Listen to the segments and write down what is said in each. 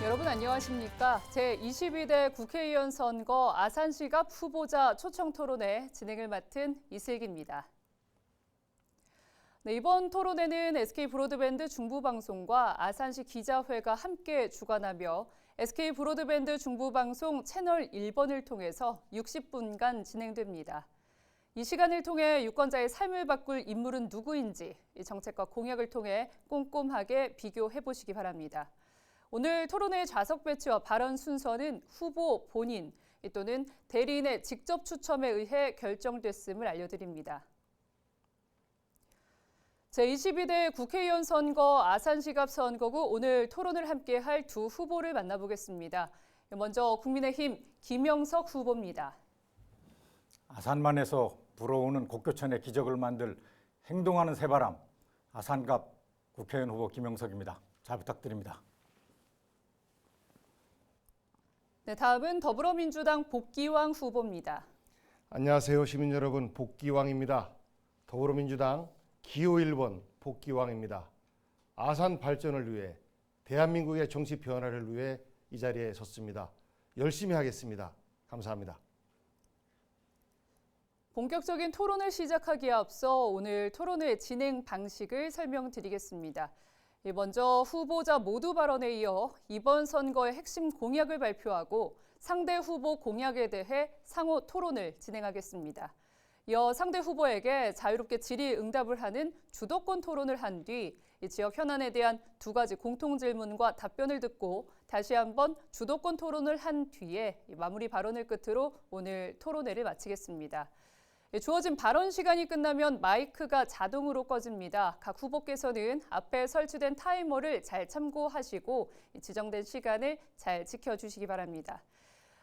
여러분 안녕하십니까? 제22대 국회의원 선거 아산시갑 후보자 초청토론회 진행을 맡은 이슬기입니다. 네, 이번 토론회는 SK브로드밴드 중부방송과 아산시 기자회가 함께 주관하며 SK브로드밴드 중부방송 채널 1번을 통해서 60분간 진행됩니다. 이 시간을 통해 유권자의 삶을 바꿀 인물은 누구인지 이 정책과 공약을 통해 꼼꼼하게 비교해 보시기 바랍니다. 오늘 토론회 좌석 배치와 발언 순서는 후보 본인 또는 대리인의 직접 추첨에 의해 결정됐음을 알려드립니다. 제22대 국회의원 선거 아산시갑 선거구 오늘 토론을 함께할 두 후보를 만나보겠습니다. 먼저 국민의힘 김영석 후보입니다. 아산만에서 불어오는 곡교천의 기적을 만들 행동하는 새바람 아산갑 국회의원 후보 김영석입니다. 잘 부탁드립니다. 네, 다음은 더불어민주당 복기왕 후보입니다. 안녕하세요 시민 여러분, 복기왕입니다. 더불어민주당 기호 1번 복기왕입니다. 아산 발전을 위해 대한민국의 정치 변화를 위해 이 자리에 섰습니다. 열심히 하겠습니다. 감사합니다. 본격적인 토론을 시작하기에 앞서 오늘 토론회 진행 방식을 설명드리겠습니다. 먼저 후보자 모두 발언에 이어 이번 선거의 핵심 공약을 발표하고 상대 후보 공약에 대해 상호 토론을 진행하겠습니다. 이어 상대 후보에게 자유롭게 질의응답을 하는 주도권 토론을 한 뒤 지역 현안에 대한 두 가지 공통 질문과 답변을 듣고 다시 한번 주도권 토론을 한 뒤에 마무리 발언을 끝으로 오늘 토론회를 마치겠습니다. 주어진 발언 시간이 끝나면 마이크가 자동으로 꺼집니다. 각 후보께서는 앞에 설치된 타이머를 잘 참고하시고 지정된 시간을 잘 지켜주시기 바랍니다.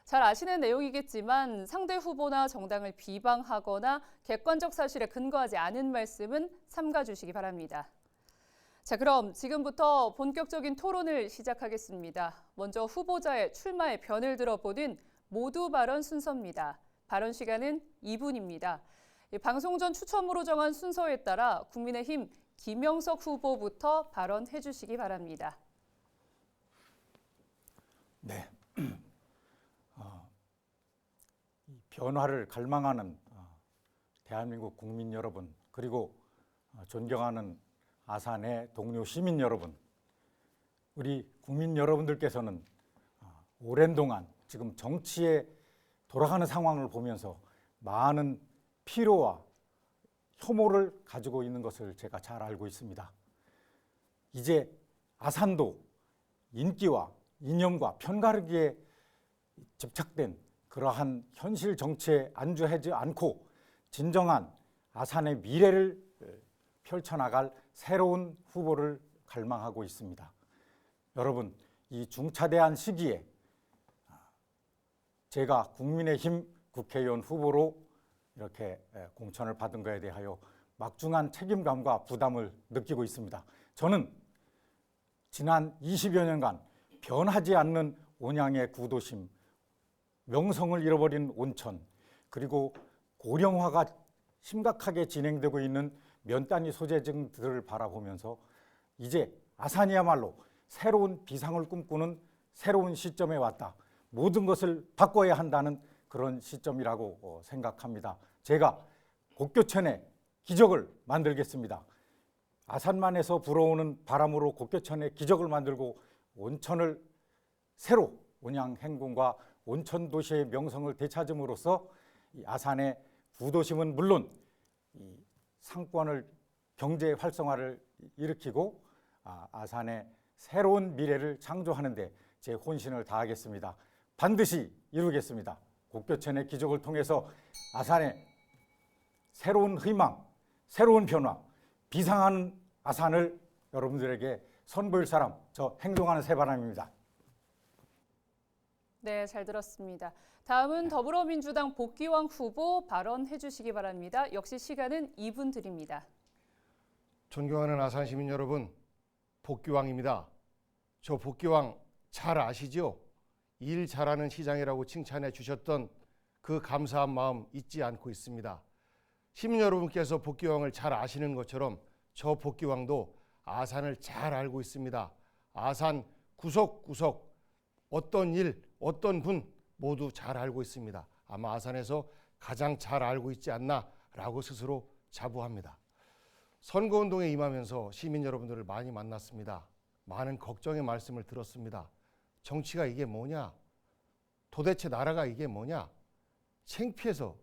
잘 아시는 내용이겠지만 상대 후보나 정당을 비방하거나 객관적 사실에 근거하지 않은 말씀은 삼가주시기 바랍니다. 자, 그럼 지금부터 본격적인 토론을 시작하겠습니다. 먼저 후보자의 출마의 변을 들어보는 모두 발언 순서입니다. 발언 시간은 2분입니다. 방송 전 추첨으로 정한 순서에 따라 국민의힘 김영석 후보부터 발언해 주시기 바랍니다. 네, 변화를 갈망하는 대한민국 국민 여러분, 그리고 존경하는 아산의 동료 시민 여러분, 우리 국민 여러분들께서는 오랜 동안 지금 정치에 돌아가는 상황을 보면서 많은 피로와 혐오를 가지고 있는 것을 제가 잘 알고 있습니다. 이제 아산도 인기와 이념과 편가르기에 집착된 그러한 현실 정치에 안주하지 않고 진정한 아산의 미래를 펼쳐나갈 새로운 후보를 갈망하고 있습니다. 여러분, 이 중차대한 시기에 제가 국민의힘 국회의원 후보로 이렇게 공천을 받은 것에 대하여 막중한 책임감과 부담을 느끼고 있습니다. 저는 지난 20여 년간 변하지 않는 온양의 구도심, 명성을 잃어버린 온천, 그리고 고령화가 심각하게 진행되고 있는 면단위 소재지들을 바라보면서 이제 아산이야말로 새로운 비상을 꿈꾸는 새로운 시점에 왔다. 모든 것을 바꿔야 한다는 그런 시점이라고 생각합니다. 제가 곡교천의 기적을 만들겠습니다. 아산만에서 불어오는 바람으로 곡교천의 기적을 만들고 온천을 새로 온양 행궁과 온천 도시의 명성을 되찾음으로써 이 아산의 구도심은 물론 이 상권을 경제 활성화를 일으키고 아산의 새로운 미래를 창조하는 데 제 혼신을 다하겠습니다. 반드시 이루겠습니다. 곡교천의 기적을 통해서 아산의 새로운 희망, 새로운 변화, 비상한 아산을 여러분들에게 선보일 사람, 저 행동하는 새바람입니다. 네, 잘 들었습니다. 다음은 더불어민주당 복귀왕 후보 발언해 주시기 바랍니다. 역시 시간은 2분 드립니다. 존경하는 아산 시민 여러분, 복귀왕입니다. 저 복귀왕 잘 아시죠? 일 잘하는 시장이라고 칭찬해 주셨던 그 감사한 마음 잊지 않고 있습니다. 시민 여러분께서 복귀왕을 잘 아시는 것처럼 저 복귀왕도 아산을 잘 알고 있습니다. 아산 구석구석 어떤 일, 어떤 분 모두 잘 알고 있습니다. 아마 아산에서 가장 잘 알고 있지 않나라고 스스로 자부합니다. 선거운동에 임하면서 시민 여러분들을 많이 만났습니다. 많은 걱정의 말씀을 들었습니다. 정치가 이게 뭐냐? 도대체 나라가 이게 뭐냐? 창피해서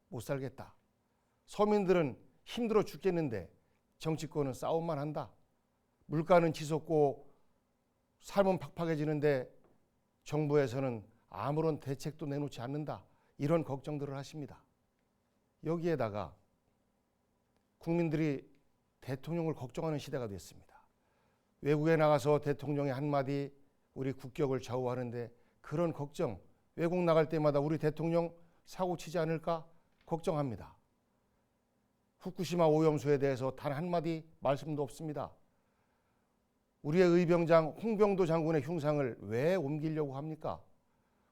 못 살겠다. 서민들은 힘들어 죽겠는데 정치권은 싸움만 한다. 물가는 치솟고 삶은 팍팍해지는데 정부에서는 아무런 대책도 내놓지 않는다. 이런 걱정들을 하십니다. 여기에다가 국민들이 대통령을 걱정하는 시대가 됐습니다. 외국에 나가서 대통령의 한마디 우리 국격을 좌우하는데 그런 걱정, 외국 나갈 때마다 우리 대통령 사고 치지 않을까 걱정합니다. 후쿠시마 오염수에 대해서 단 한마디 말씀도 없습니다. 우리의 의병장 홍병도 장군의 흉상을 왜 옮기려고 합니까?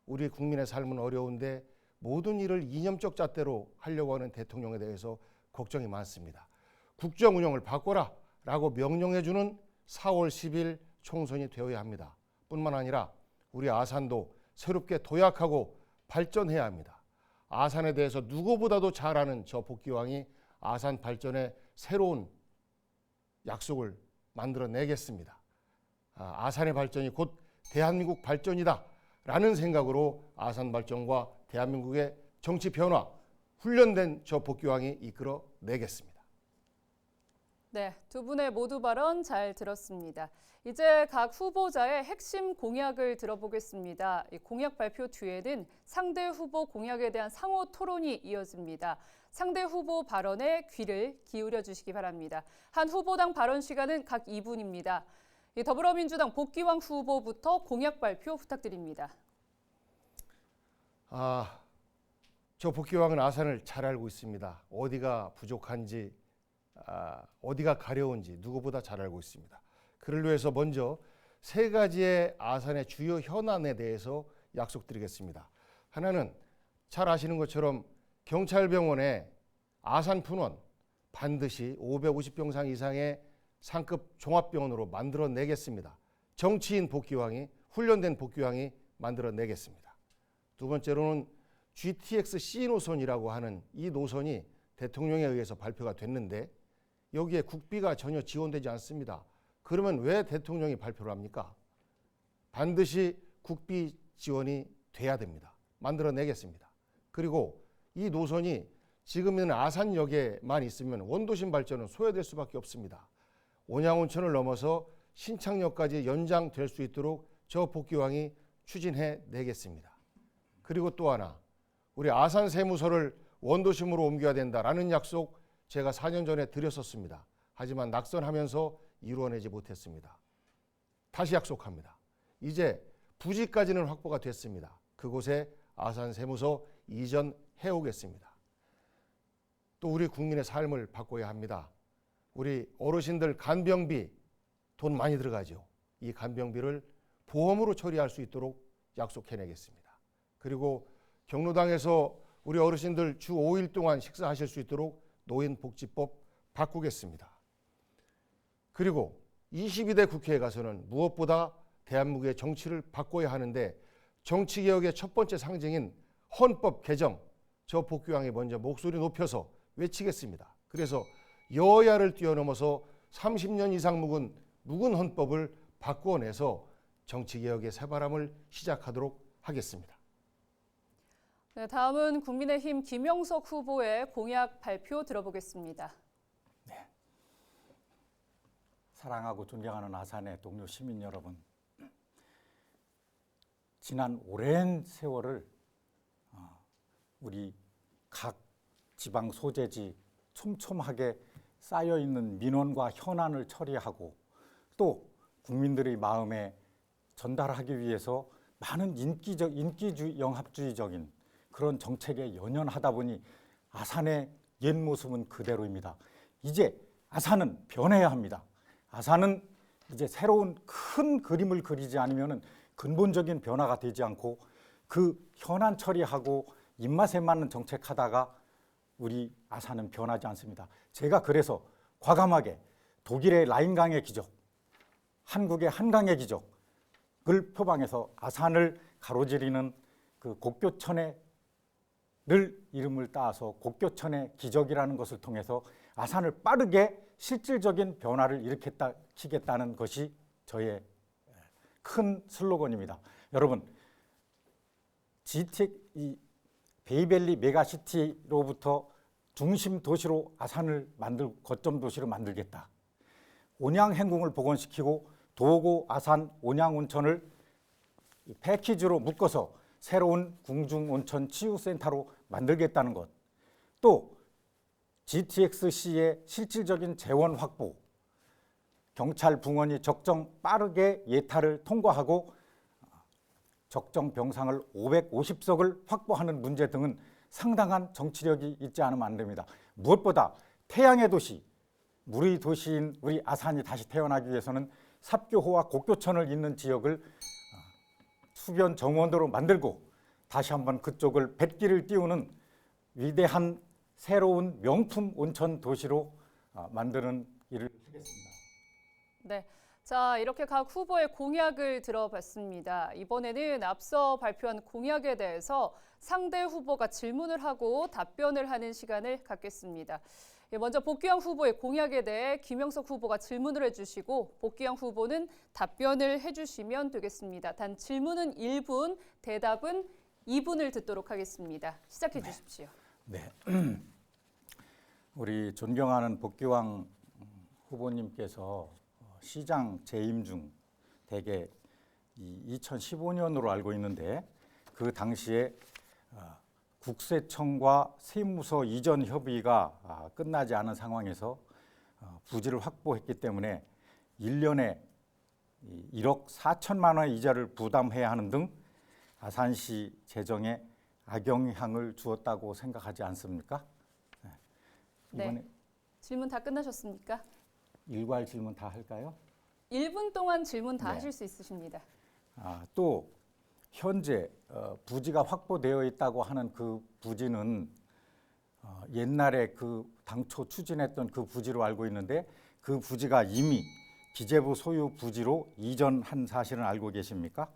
우리 국민의 삶은 어려운데 모든 일을 이념적 잣대로 하려고 하는 대통령에 대해서 걱정이 많습니다. 국정 운영을 바꿔라 라고 명령해주는 4월 10일 총선이 되어야 합니다. 뿐만 아니라 우리 아산도 새롭게 도약하고 발전해야 합니다. 아산에 대해서 누구보다도 잘 아는 저 복귀왕이 아산 발전의 새로운 약속을 만들어내겠습니다. 아산의 발전이 곧 대한민국 발전이다 라는 생각으로 아산 발전과 대한민국의 정치 변화, 훈련된 저 복귀왕이 이끌어내겠습니다. 네, 두 분의 모두 발언 잘 들었습니다. 이제 각 후보자의 핵심 공약을 들어보겠습니다. 이 공약 발표 뒤에는 상대 후보 공약에 대한 상호 토론이 이어집니다. 상대 후보 발언에 귀를 기울여 주시기 바랍니다. 한 후보당 발언 시간은 각 2분입니다. 더불어민주당 복귀왕 후보부터 공약 발표 부탁드립니다. 저 복귀왕은 아산을 잘 알고 있습니다. 어디가 부족한지, 어디가 가려운지 누구보다 잘 알고 있습니다. 그를 위해서 먼저 세 가지의 아산의 주요 현안에 대해서 약속드리겠습니다. 하나는 잘 아시는 것처럼 경찰병원에 아산분원 반드시 550병상 이상의 상급 종합병원으로 만들어내겠습니다. 정치인 복귀왕이, 훈련된 복귀왕이 만들어내겠습니다. 두 번째로는 GTX-C 노선이라고 하는 이 노선이 대통령에 의해서 발표가 됐는데 여기에 국비가 전혀 지원되지 않습니다. 그러면 왜 대통령이 발표를 합니까? 반드시 국비 지원이 돼야 됩니다. 만들어내겠습니다. 그리고 이 노선이 지금 있는 아산역에만 있으면 원도심 발전은 소외될 수밖에 없습니다. 온양온천을 넘어서 신창역까지 연장될 수 있도록 저 복귀왕이 추진해 내겠습니다. 그리고 또 하나, 우리 아산 세무서를 원도심으로 옮겨야 된다라는 약속 제가 4년 전에 드렸었습니다. 하지만 낙선하면서 이루어내지 못했습니다. 다시 약속합니다. 이제 부지까지는 확보가 됐습니다. 그곳에 아산 세무서 이전해 오겠습니다. 또 우리 국민의 삶을 바꿔야 합니다. 우리 어르신들 간병비 돈 많이 들어가죠. 이 간병비를 보험으로 처리할 수 있도록 약속해내겠습니다. 그리고 경로당에서 우리 어르신들 주 5일 동안 식사하실 수 있도록 노인복지법 바꾸겠습니다. 그리고 22대 국회에 가서는 무엇보다 대한민국의 정치를 바꿔야 하는데 정치개혁의 첫 번째 상징인 헌법 개정, 저 복귀왕이 먼저 목소리 높여서 외치겠습니다. 그래서 여야를 뛰어넘어서 30년 이상 묵은 헌법을 바꿔내서 정치개혁의 새바람을 시작하도록 하겠습니다. 네, 다음은 국민의힘 김영석 후보의 공약 발표 들어보겠습니다. 사랑하고 존경하는 아산의 동료 시민 여러분, 지난 오랜 세월을 우리 각 지방 소재지 촘촘하게 쌓여있는 민원과 현안을 처리하고 또 국민들의 마음에 전달하기 위해서 많은 영합주의적인 그런 정책에 연연하다 보니 아산의 옛 모습은 그대로입니다. 이제 아산은 변해야 합니다. 아산은 이제 새로운 큰 그림을 그리지 않으면 근본적인 변화가 되지 않고 그 현안 처리하고 입맛에 맞는 정책하다가 우리 아산은 변하지 않습니다. 제가 그래서 과감하게 독일의 라인강의 기적, 한국의 한강의 기적을 표방해서 아산을 가로지르는 그 곡교천의 이름을 따서 곡교천의 기적이라는 것을 통해서 아산을 빠르게 실질적인 변화를 일으키겠다는 것이 저의 큰 슬로건입니다. 여러분, 이 베이밸리 메가시티로부터 중심 도시로 아산을 거점 도시로 만들겠다. 온양 행궁을 복원시키고 도고, 아산, 온양 온천을 패키지로 묶어서 새로운 궁중 온천 치유센터로 만들겠다는 것. 또 GTX-C의 실질적인 재원 확보, 경찰 붕원이 빠르게 예타를 통과하고 적정 병상을 550석을 확보하는 문제 등은 상당한 정치력이 있지 않으면 안 됩니다. 무엇보다 태양의 도시, 물의 도시인 우리 아산이 다시 태어나기 위해서는 삽교호와 곡교천을 잇는 지역을 수변 정원도로 만들고 다시 한번 그쪽을 뱃길을 띄우는 위대한 새로운 명품 온천 도시로 만드는 일을 하겠습니다. 네. 자, 이렇게 각 후보의 공약을 들어봤습니다. 이번에는 앞서 발표한 공약에 대해서 상대 후보가 질문을 하고 답변을 하는 시간을 갖겠습니다. 먼저 복귀형 후보의 공약에 대해 김영석 후보가 질문을 해주시고 복귀형 후보는 답변을 해주시면 되겠습니다. 단 질문은 1분, 대답은 2분을 듣도록 하겠습니다. 시작해 주십시오. 네. 우리 존경하는 복귀왕 후보님께서 시장 재임 중 대개 2015년으로 알고 있는데 그 당시에 국세청과 세무서 이전 협의가 끝나지 않은 상황에서 부지를 확보했기 때문에 1년에 1억 4천만 원의 이자를 부담해야 하는 등 아산시 재정에 악영향을 주었다고 생각하지 않습니까? 네. 질문 다 끝나셨습니까? 일괄 질문 다 할까요? 1분 동안 질문 다 네. 하실 수 있으십니다. 또 현재 부지가 확보되어 있다고 하는 그 부지는 옛날에 그 당초 추진했던 그 부지로 알고 있는데 그 부지가 이미 기재부 소유 부지로 이전한 사실은 알고 계십니까?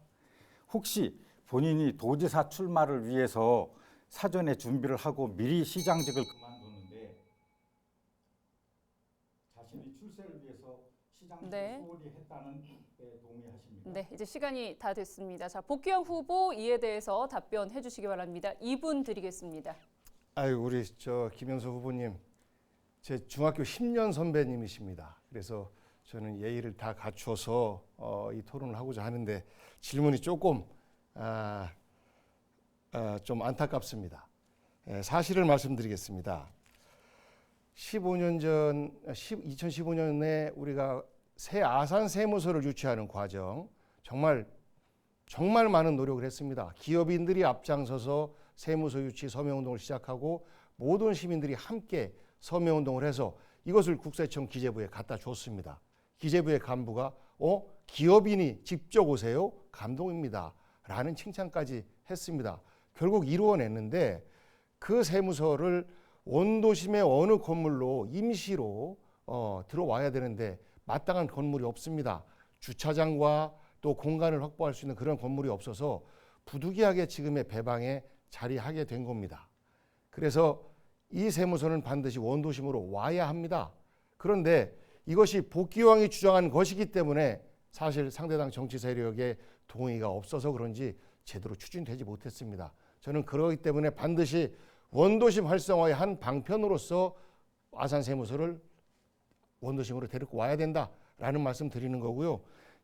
혹시 본인이 도지사 출마를 위해서 사전에 준비를 하고 미리 시장직을 그만뒀는데 자신이 출세를 위해서 시장직을 네. 소홀히 했다는 데 동의하십니까? 네, 이제 시간이 다 됐습니다. 자, 복귀형 후보 이에 대해서 답변해 주시기 바랍니다. 2분 드리겠습니다. 아유, 우리 김영석 후보님, 제 중학교 10년 선배님이십니다. 그래서 저는 예의를 다 갖추어서 이 토론을 하고자 하는데 질문이 조금 좀 안타깝습니다. 사실을 말씀드리겠습니다. 2015년에 우리가 새 아산 세무서를 유치하는 과정 정말 많은 노력을 했습니다. 기업인들이 앞장서서 세무서 유치 서명운동을 시작하고 모든 시민들이 함께 서명운동을 해서 이것을 국세청 기재부에 갖다 줬습니다. 기재부의 간부가 기업인이 직접 오세요? 감동입니다. 라는 칭찬까지 했습니다. 결국 이루어냈는데 그 세무서를 원도심의 어느 건물로 임시로 들어와야 되는데 마땅한 건물이 없습니다. 주차장과 또 공간을 확보할 수 있는 그런 건물이 없어서 부득이하게 지금의 배방에 자리하게 된 겁니다. 그래서 이 세무서는 반드시 원도심으로 와야 합니다. 그런데 이것이 복귀왕이 주장한 것이기 때문에 사실 상대당 정치 세력의 동의가 없어서 그런지 제대로 추진되지 못했습니다. 저는 그러기 때문에 반드시 원도심 활성화의 한 방편으로서 아산 세무서를 원도심으로 데리고 와야 된다라는 말씀 드리는 거고요.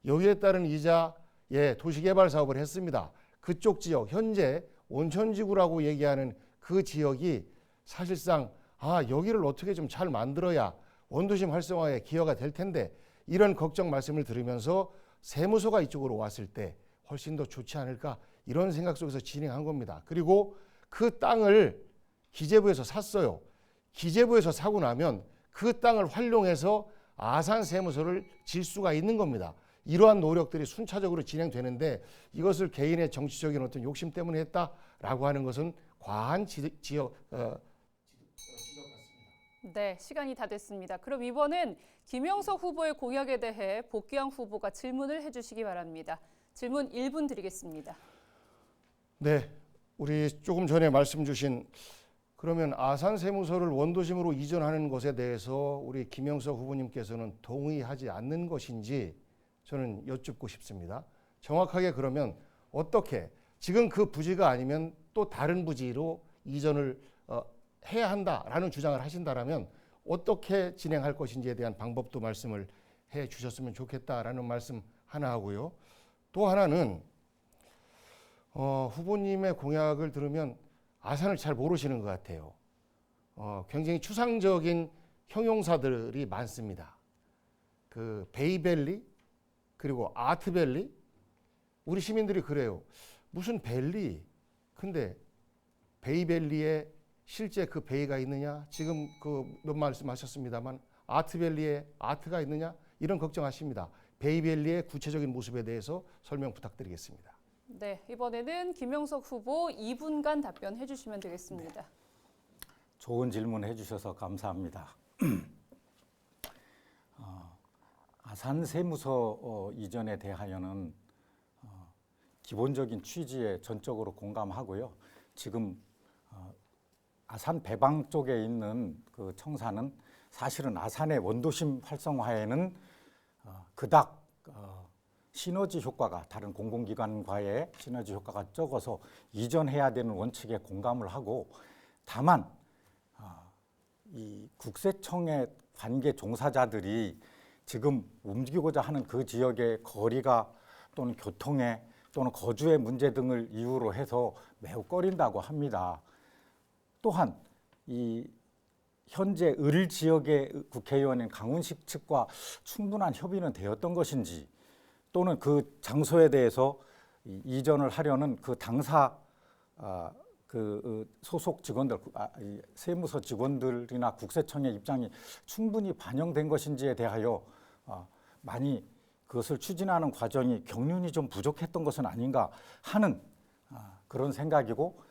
여기에 따른 이자의 도시개발 사업을 했습니다. 그쪽 지역, 현재 온천지구라고 얘기하는 그 지역이 사실상 여기를 어떻게 좀 잘 만들어야 원도심 활성화에 기여가 될 텐데 이런 걱정 말씀을 들으면서 세무서가 이쪽으로 왔을 때 훨씬 더 좋지 않을까 이런 생각 속에서 진행한 겁니다. 그리고 그 땅을 기재부에서 샀어요. 기재부에서 사고 나면 그 땅을 활용해서 아산 세무서를 질 수가 있는 겁니다. 이러한 노력들이 순차적으로 진행되는데 이것을 개인의 정치적인 어떤 욕심 때문에 했다라고 하는 것은 과한 지적 같습니다. 네, 시간이 다 됐습니다. 그럼 이번엔 김영석 후보의 공약에 대해 복귀한 후보가 질문을 해주시기 바랍니다. 질문 1분 드리겠습니다. 네, 우리 조금 전에 말씀 주신 그러면 아산 세무서를 원도심으로 이전하는 것에 대해서 우리 김영석 후보님께서는 동의하지 않는 것인지 저는 여쭙고 싶습니다. 정확하게 그러면 어떻게 지금 그 부지가 아니면 또 다른 부지로 이전을 해야 한다라는 주장을 하신다라면 어떻게 진행할 것인지에 대한 방법도 말씀을 해 주셨으면 좋겠다라는 말씀 하나 하고요. 또 하나는 후보님의 공약을 들으면 아산을 잘 모르시는 것 같아요. 굉장히 추상적인 형용사들이 많습니다. 그 베이밸리 그리고 아트밸리 우리 시민들이 그래요. 무슨 밸리? 근데 베이밸리에 실제 그 베이가 있느냐? 지금 그 몇 말씀하셨습니다만 아트밸리에 아트가 있느냐? 이런 걱정하십니다. 베이밸리의 구체적인 모습에 대해서 설명 부탁드리겠습니다. 네, 이번에는 김영석 후보 2분간 답변해 주시면 되겠습니다. 좋은 질문 해주셔서 감사합니다. 아산 세무서 이전에 대하여는 기본적인 취지에 전적으로 공감하고요. 지금 아산 배방 쪽에 있는 그 청사는 사실은 아산의 원도심 활성화에는 그닥 시너지 효과가 다른 공공기관과의 시너지 효과가 적어서 이전해야 되는 원칙에 공감을 하고 다만 이 국세청의 관계 종사자들이 지금 움직이고자 하는 그 지역의 거리가 또는 교통에 또는 거주의 문제 등을 이유로 해서 매우 꺼린다고 합니다. 또한 이 현재 을 지역의 국회의원인 강훈식 측과 충분한 협의는 되었던 것인지 또는 그 장소에 대해서 이전을 하려는 그 당사 소속 직원들, 세무서 직원들이나 국세청의 입장이 충분히 반영된 것인지에 대하여 많이 그것을 추진하는 과정이 경륜이 좀 부족했던 것은 아닌가 하는 그런 생각이고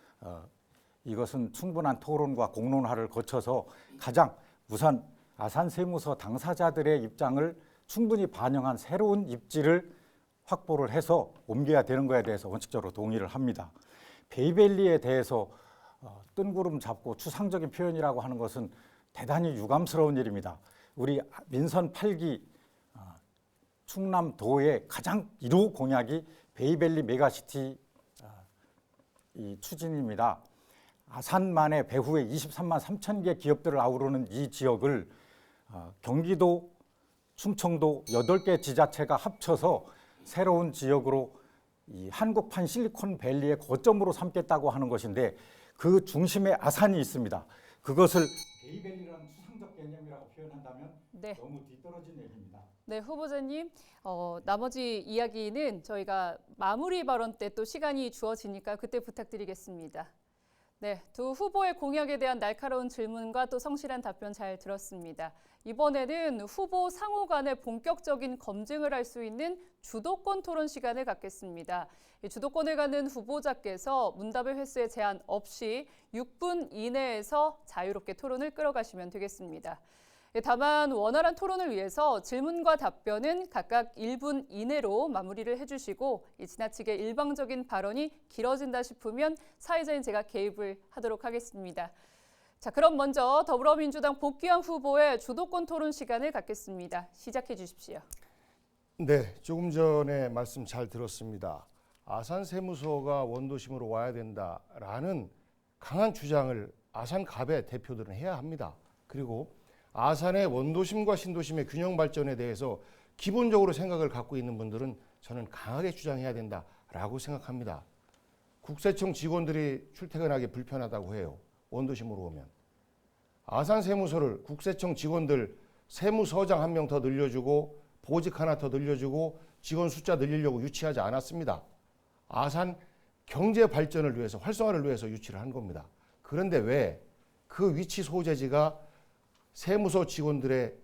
이것은 충분한 토론과 공론화를 거쳐서 가장 우선 아산 세무서 당사자들의 입장을 충분히 반영한 새로운 입지를 확보를 해서 옮겨야 되는 것에 대해서 원칙적으로 동의를 합니다. 베이밸리에 대해서 뜬구름 잡고 추상적인 표현이라고 하는 것은 대단히 유감스러운 일입니다. 우리 민선 8기 충남도의 가장 1호 공약이 베이밸리 메가시티 이 추진입니다. 아산만의 배후에 23만 3천 개 기업들을 아우르는 이 지역을 경기도, 충청도 8개 지자체가 합쳐서 새로운 지역으로 이 한국판 실리콘밸리의 거점으로 삼겠다고 하는 것인데 그 중심에 아산이 있습니다. 그것을 베이밸리라는 추상적 개념이라고 표현한다면 네. 너무 뒤떨어진 얘기입니다. 네, 후보자님. 나머지 이야기는 저희가 마무리 발언 때 또 시간이 주어지니까 그때 부탁드리겠습니다. 네, 두 후보의 공약에 대한 날카로운 질문과 또 성실한 답변 잘 들었습니다. 이번에는 후보 상호 간의 본격적인 검증을 할 수 있는 주도권 토론 시간을 갖겠습니다. 주도권을 갖는 후보자께서 문답의 횟수에 제한 없이 6분 이내에서 자유롭게 토론을 끌어가시면 되겠습니다. 다만 원활한 토론을 위해서 질문과 답변은 각각 1분 이내로 마무리를 해주시고 지나치게 일방적인 발언이 길어진다 싶으면 사회자인 제가 개입을 하도록 하겠습니다. 자, 그럼 먼저 더불어민주당 복귀한 후보의 주도권 토론 시간을 갖겠습니다. 시작해 주십시오. 네, 조금 전에 말씀 잘 들었습니다. 아산 세무서가 원도심으로 와야 된다라는 강한 주장을 아산갑의 대표들은 해야 합니다. 그리고 아산의 원도심과 신도심의 균형 발전에 대해서 기본적으로 생각을 갖고 있는 분들은 저는 강하게 주장해야 된다라고 생각합니다. 국세청 직원들이 출퇴근하기 불편하다고 해요. 원도심으로 오면. 아산 세무서를 국세청 직원들 세무서장 한 명 더 늘려주고 보직 하나 더 늘려주고 직원 숫자 늘리려고 유치하지 않았습니다. 아산 경제 발전을 위해서, 활성화를 위해서 유치를 한 겁니다. 그런데 왜 그 위치 소재지가 세무서 직원들의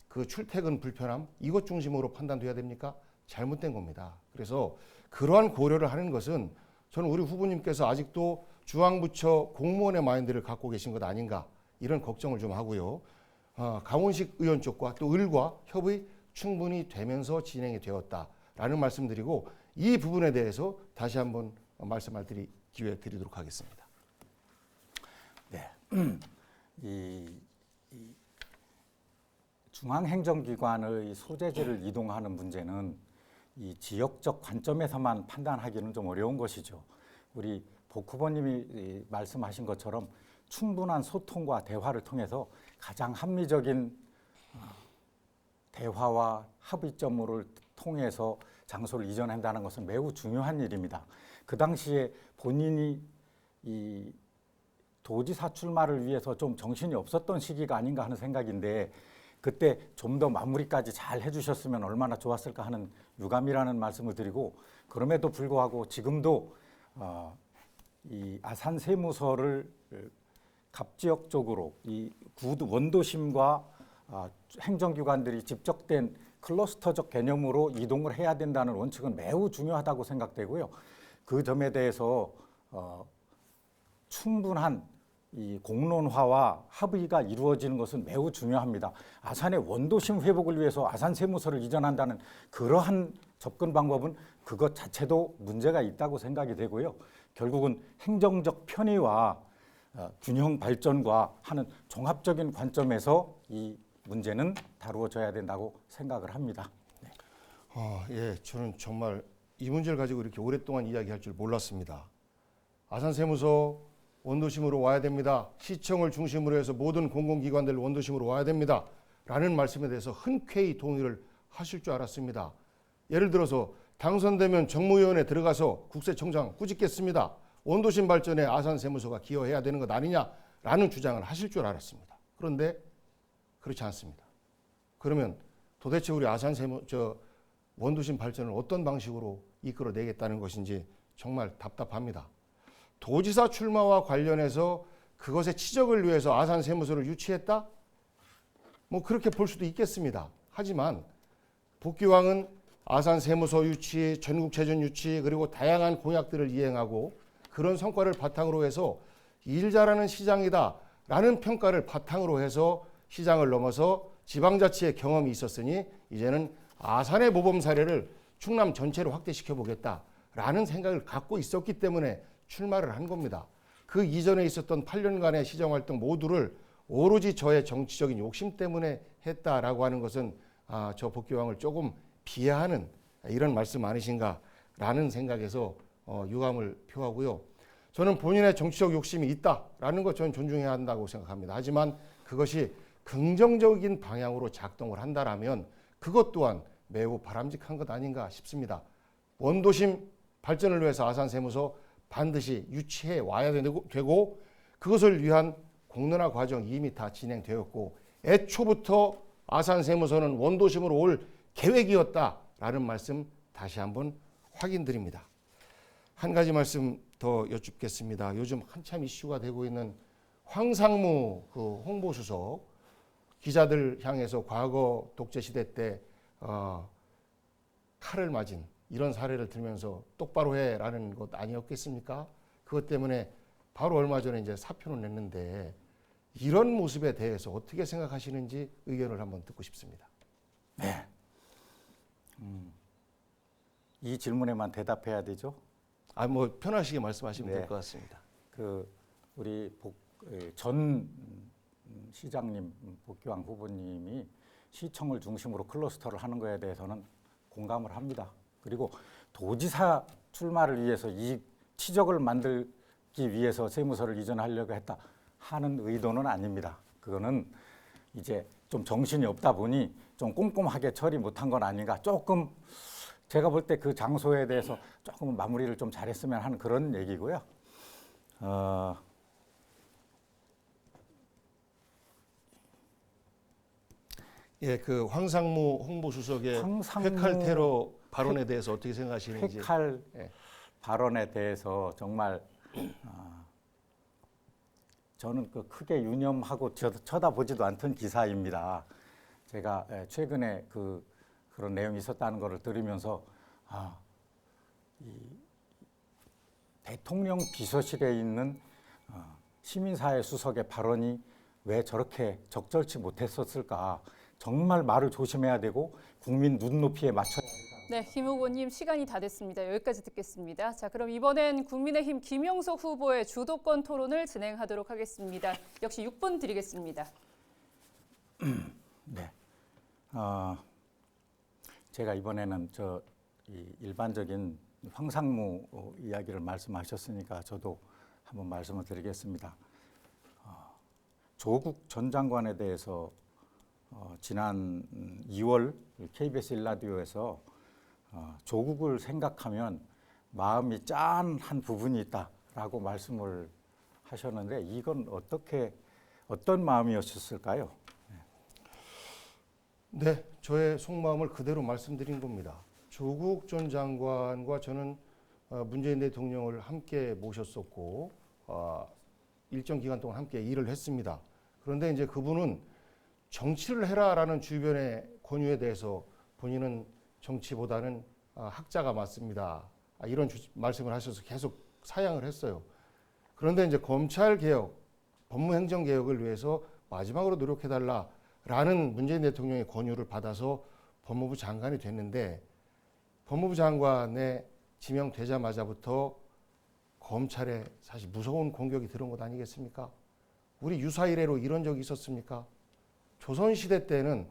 그 출퇴근 불편함, 이것 중심으로 판단돼야 됩니까? 잘못된 겁니다. 그래서 그러한 고려를 하는 것은 저는 우리 후보님께서 아직도 중앙부처 공무원의 마인드를 갖고 계신 것 아닌가, 이런 걱정을 좀 하고요. 강훈식 의원 쪽과 또 을과 협의 충분히 되면서 진행이 되었다라는 말씀드리고, 이 부분에 대해서 다시 한번 말씀할 기회 드리도록 하겠습니다. 네. 이 중앙행정기관의 소재지를 이동하는 문제는 이 지역적 관점에서만 판단하기는 좀 어려운 것이죠. 우리 복 후보님이 말씀하신 것처럼 충분한 소통과 대화를 통해서 가장 합리적인 대화와 합의점을 통해서 장소를 이전한다는 것은 매우 중요한 일입니다. 그 당시에 본인이 이 도지사 출마를 위해서 좀 정신이 없었던 시기가 아닌가 하는 생각인데, 그때 좀 더 마무리까지 잘 해주셨으면 얼마나 좋았을까 하는 유감이라는 말씀을 드리고, 그럼에도 불구하고 지금도 이 아산 세무서를 갑지역 쪽으로 이 원도심과 행정기관들이 집적된 클러스터적 개념으로 이동을 해야 된다는 원칙은 매우 중요하다고 생각되고요. 그 점에 대해서 충분한 이 공론화와 합의가 이루어지는 것은 매우 중요합니다. 아산의 원도심 회복을 위해서 아산 세무서를 이전한다는 그러한 접근 방법은 그것 자체도 문제가 있다고 생각이 되고요. 결국은 행정적 편의와 균형 발전과 하는 종합적인 관점에서 이 문제는 다루어져야 된다고 생각을 합니다. 네. 예, 저는 정말 이 문제를 가지고 이렇게 오랫동안 이야기할 줄 몰랐습니다. 아산 세무서 원도심으로 와야 됩니다. 시청을 중심으로 해서 모든 공공기관들 원도심으로 와야 됩니다. 라는 말씀에 대해서 흔쾌히 동의를 하실 줄 알았습니다. 예를 들어서 당선되면 정무위원회 들어가서 국세청장 꾸짖겠습니다. 원도심 발전에 아산 세무서가 기여해야 되는 것 아니냐라는 주장을 하실 줄 알았습니다. 그런데 그렇지 않습니다. 그러면 도대체 우리 아산 원도심 발전을 어떤 방식으로 이끌어내겠다는 것인지 정말 답답합니다. 도지사 출마와 관련해서 그것의 치적을 위해서 아산 세무서를 유치했다? 뭐 그렇게 볼 수도 있겠습니다. 하지만 복귀왕은 아산 세무서 유치, 전국체전 유치, 그리고 다양한 공약들을 이행하고 그런 성과를 바탕으로 해서 일 잘하는 시장이다라는 평가를 바탕으로 해서 시장을 넘어서 지방자치의 경험이 있었으니 이제는 아산의 모범 사례를 충남 전체로 확대시켜 보겠다라는 생각을 갖고 있었기 때문에 출마를 한 겁니다. 그 이전에 있었던 8년간의 시정활동 모두를 오로지 저의 정치적인 욕심 때문에 했다라고 하는 것은 저 복귀왕을 조금 비하하는 이런 말씀 아니신가라는 생각에서 유감을 표하고요. 저는 본인의 정치적 욕심이 있다라는 것 저는 존중해야 한다고 생각합니다. 하지만 그것이 긍정적인 방향으로 작동을 한다라면 그것 또한 매우 바람직한 것 아닌가 싶습니다. 원도심 발전을 위해서 아산 세무서 반드시 유치해 와야 되고 그것을 위한 공론화 과정이 이미 다 진행되었고 애초부터 아산 세무서는 원도심으로 올 계획이었다라는 말씀 다시 한번 확인드립니다. 한 가지 말씀 더 여쭙겠습니다. 요즘 한참 이슈가 되고 있는 황상무 그 홍보수석 기자들 향해서 과거 독재시대 때 칼을 맞은 이런 사례를 들면서 똑바로 해라는 것 아니었겠습니까? 그것 때문에 바로 얼마 전에 이제 사표를 냈는데 이런 모습에 대해서 어떻게 생각하시는지 의견을 한번 듣고 싶습니다. 네. 이 질문에만 대답해야 되죠? 뭐 편하시게 말씀하시면 네. 될 것 같습니다. 우리 전 시장님, 복귀왕 후보님이 시청을 중심으로 클러스터를 하는 것에 대해서는 공감을 합니다. 그리고 도지사 출마를 위해서 이 치적을 만들기 위해서 세무서를 이전하려고 했다 하는 의도는 아닙니다. 그거는 이제 좀 정신이 없다 보니 좀 꼼꼼하게 처리 못한 건 아닌가. 조금 제가 볼 때 그 장소에 대해서 조금 마무리를 좀 잘했으면 하는 그런 얘기고요. 예, 그 황상무 홍보수석의 황상무 회칼 테러 발언에 대해서 어떻게 생각하시는지. 회칼 예. 발언에 대해서 정말 저는 그 크게 유념하고 쳐다보지도 않던 기사입니다. 제가 최근에 그런 내용이 있었다는 것을 들으면서 이 대통령 비서실에 있는 시민사회 수석의 발언이 왜 저렇게 적절치 못했었을까? 정말 말을 조심해야 되고 국민 눈높이에 맞춰야 네, 김 후보님 시간이 다 됐습니다. 여기까지 듣겠습니다. 자, 그럼 이번엔 국민의힘 김영석 후보의 주도권 토론을 진행하도록 하겠습니다. 역시 6분 드리겠습니다. 네. 제가 이번에는 이 일반적인 황상무 이야기를 말씀하셨으니까 저도 한번 말씀을 드리겠습니다. 조국 전 장관에 대해서 지난 2월 KBS 일라디오에서 조국을 생각하면 마음이 짠한 부분이 있다라고 말씀을 하셨는데 이건 어떤 마음이었을까요? 네, 저의 속마음을 그대로 말씀드린 겁니다. 조국 전 장관과 저는 문재인 대통령을 함께 모셨었고 일정 기간 동안 함께 일을 했습니다. 그런데 이제 그분은 정치를 해라라는 주변의 권유에 대해서 본인은 정치보다는 학자가 맞습니다. 이런 말씀을 하셔서 계속 사양을 했어요. 그런데 이제 검찰 개혁, 법무행정 개혁을 위해서 마지막으로 노력해달라라는 문재인 대통령의 권유를 받아서 법무부 장관이 됐는데 법무부 장관에 지명되자마자부터 검찰에 사실 무서운 공격이 들어온 것 아니겠습니까? 우리 유사 이래로 이런 적이 있었습니까? 조선시대 때는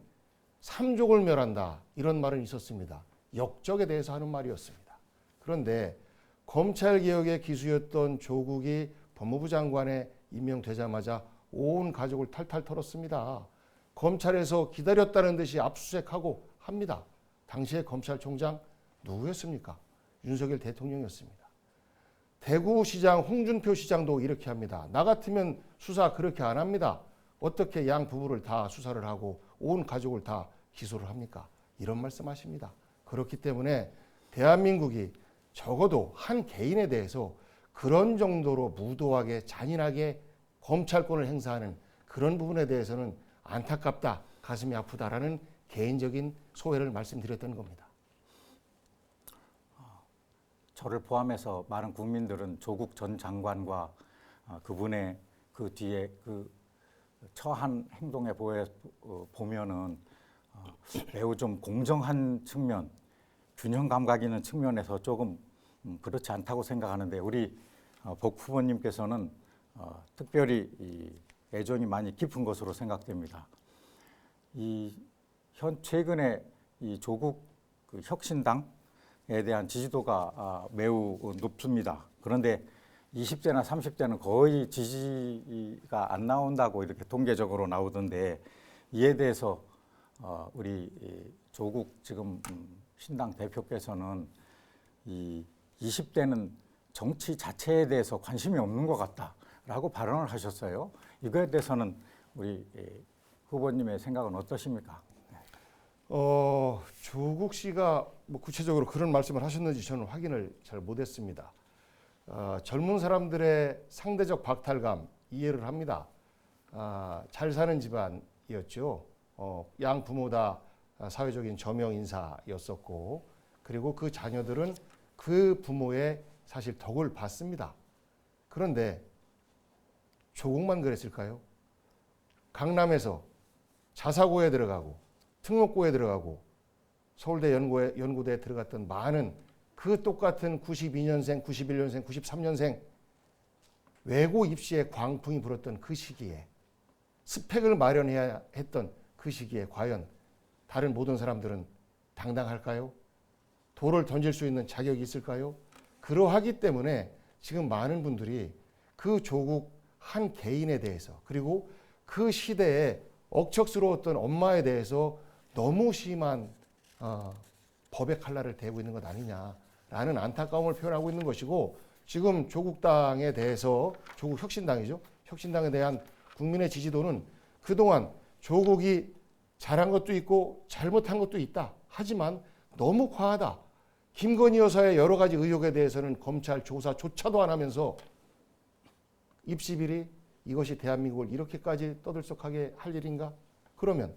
삼족을 멸한다 이런 말은 있었습니다. 역적에 대해서 하는 말이었습니다. 그런데 검찰개혁의 기수였던 조국이 법무부 장관에 임명되자마자 온 가족을 탈탈 털었습니다. 검찰에서 기다렸다는 듯이 압수수색하고 합니다. 당시에 검찰총장 누구였습니까? 윤석열 대통령이었습니다. 대구시장 홍준표 시장도 이렇게 합니다. 나 같으면 수사 그렇게 안 합니다. 어떻게 양 부부를 다 수사를 하고 온 가족을 다 기소를 합니까? 이런 말씀하십니다. 그렇기 때문에 대한민국이 적어도 한 개인에 대해서 그런 정도로 무도하게 잔인하게 검찰권을 행사하는 그런 부분에 대해서는 안타깝다, 가슴이 아프다라는 개인적인 소회를 말씀드렸던 겁니다. 저를 포함해서 많은 국민들은 조국 전 장관과 그분의 그 뒤에 그 처한 행동에 보면은 매우 좀 공정한 측면, 균형 감각 있는 측면에서 조금 그렇지 않다고 생각하는데 우리 복 후보님께서는 특별히 이 애정이 많이 깊은 것으로 생각됩니다. 최근에 이 조국 그 혁신당에 대한 지지도가 매우 높습니다. 그런데 20대나 30대는 거의 지지가 안 나온다고 이렇게 통계적으로 나오던데 이에 대해서 우리 조국 지금 신당 대표께서는 이 20대는 정치 자체에 대해서 관심이 없는 것 같다라고 발언을 하셨어요. 이거에 대해서는 우리 후보님의 생각은 어떠십니까? 조국 씨가 뭐 구체적으로 그런 말씀을 하셨는지 저는 확인을 잘 못했습니다. 젊은 사람들의 상대적 박탈감 이해를 합니다. 잘 사는 집안이었죠. 양 부모 다 사회적인 저명 인사였었고 그리고 그 자녀들은 그 부모의 사실 덕을 봤습니다. 그런데 조국만 그랬을까요? 강남에서 자사고에 들어가고 특목고에 들어가고 서울대 연구대에 들어갔던 많은 그 똑같은 92년생, 91년생, 93년생 외고 입시에 광풍이 불었던 그 시기에 스펙을 마련해야 했던 그 시기에 과연 다른 모든 사람들은 당당할까요? 돌을 던질 수 있는 자격이 있을까요? 그러하기 때문에 지금 많은 분들이 그 조국 한 개인에 대해서 그리고 그 시대에 억척스러웠던 엄마에 대해서 너무 심한 법의 칼날을 대고 있는 것 아니냐라는 안타까움을 표현하고 있는 것이고 지금 조국당에 대해서 조국 혁신당이죠. 혁신당에 대한 국민의 지지도는 그동안 조국이 잘한 것도 있고 잘못한 것도 있다. 하지만 너무 과하다. 김건희 여사의 여러 가지 의혹에 대해서는 검찰 조사조차도 안 하면서 입시비리 이것이 대한민국을 이렇게까지 떠들썩하게 할 일인가? 그러면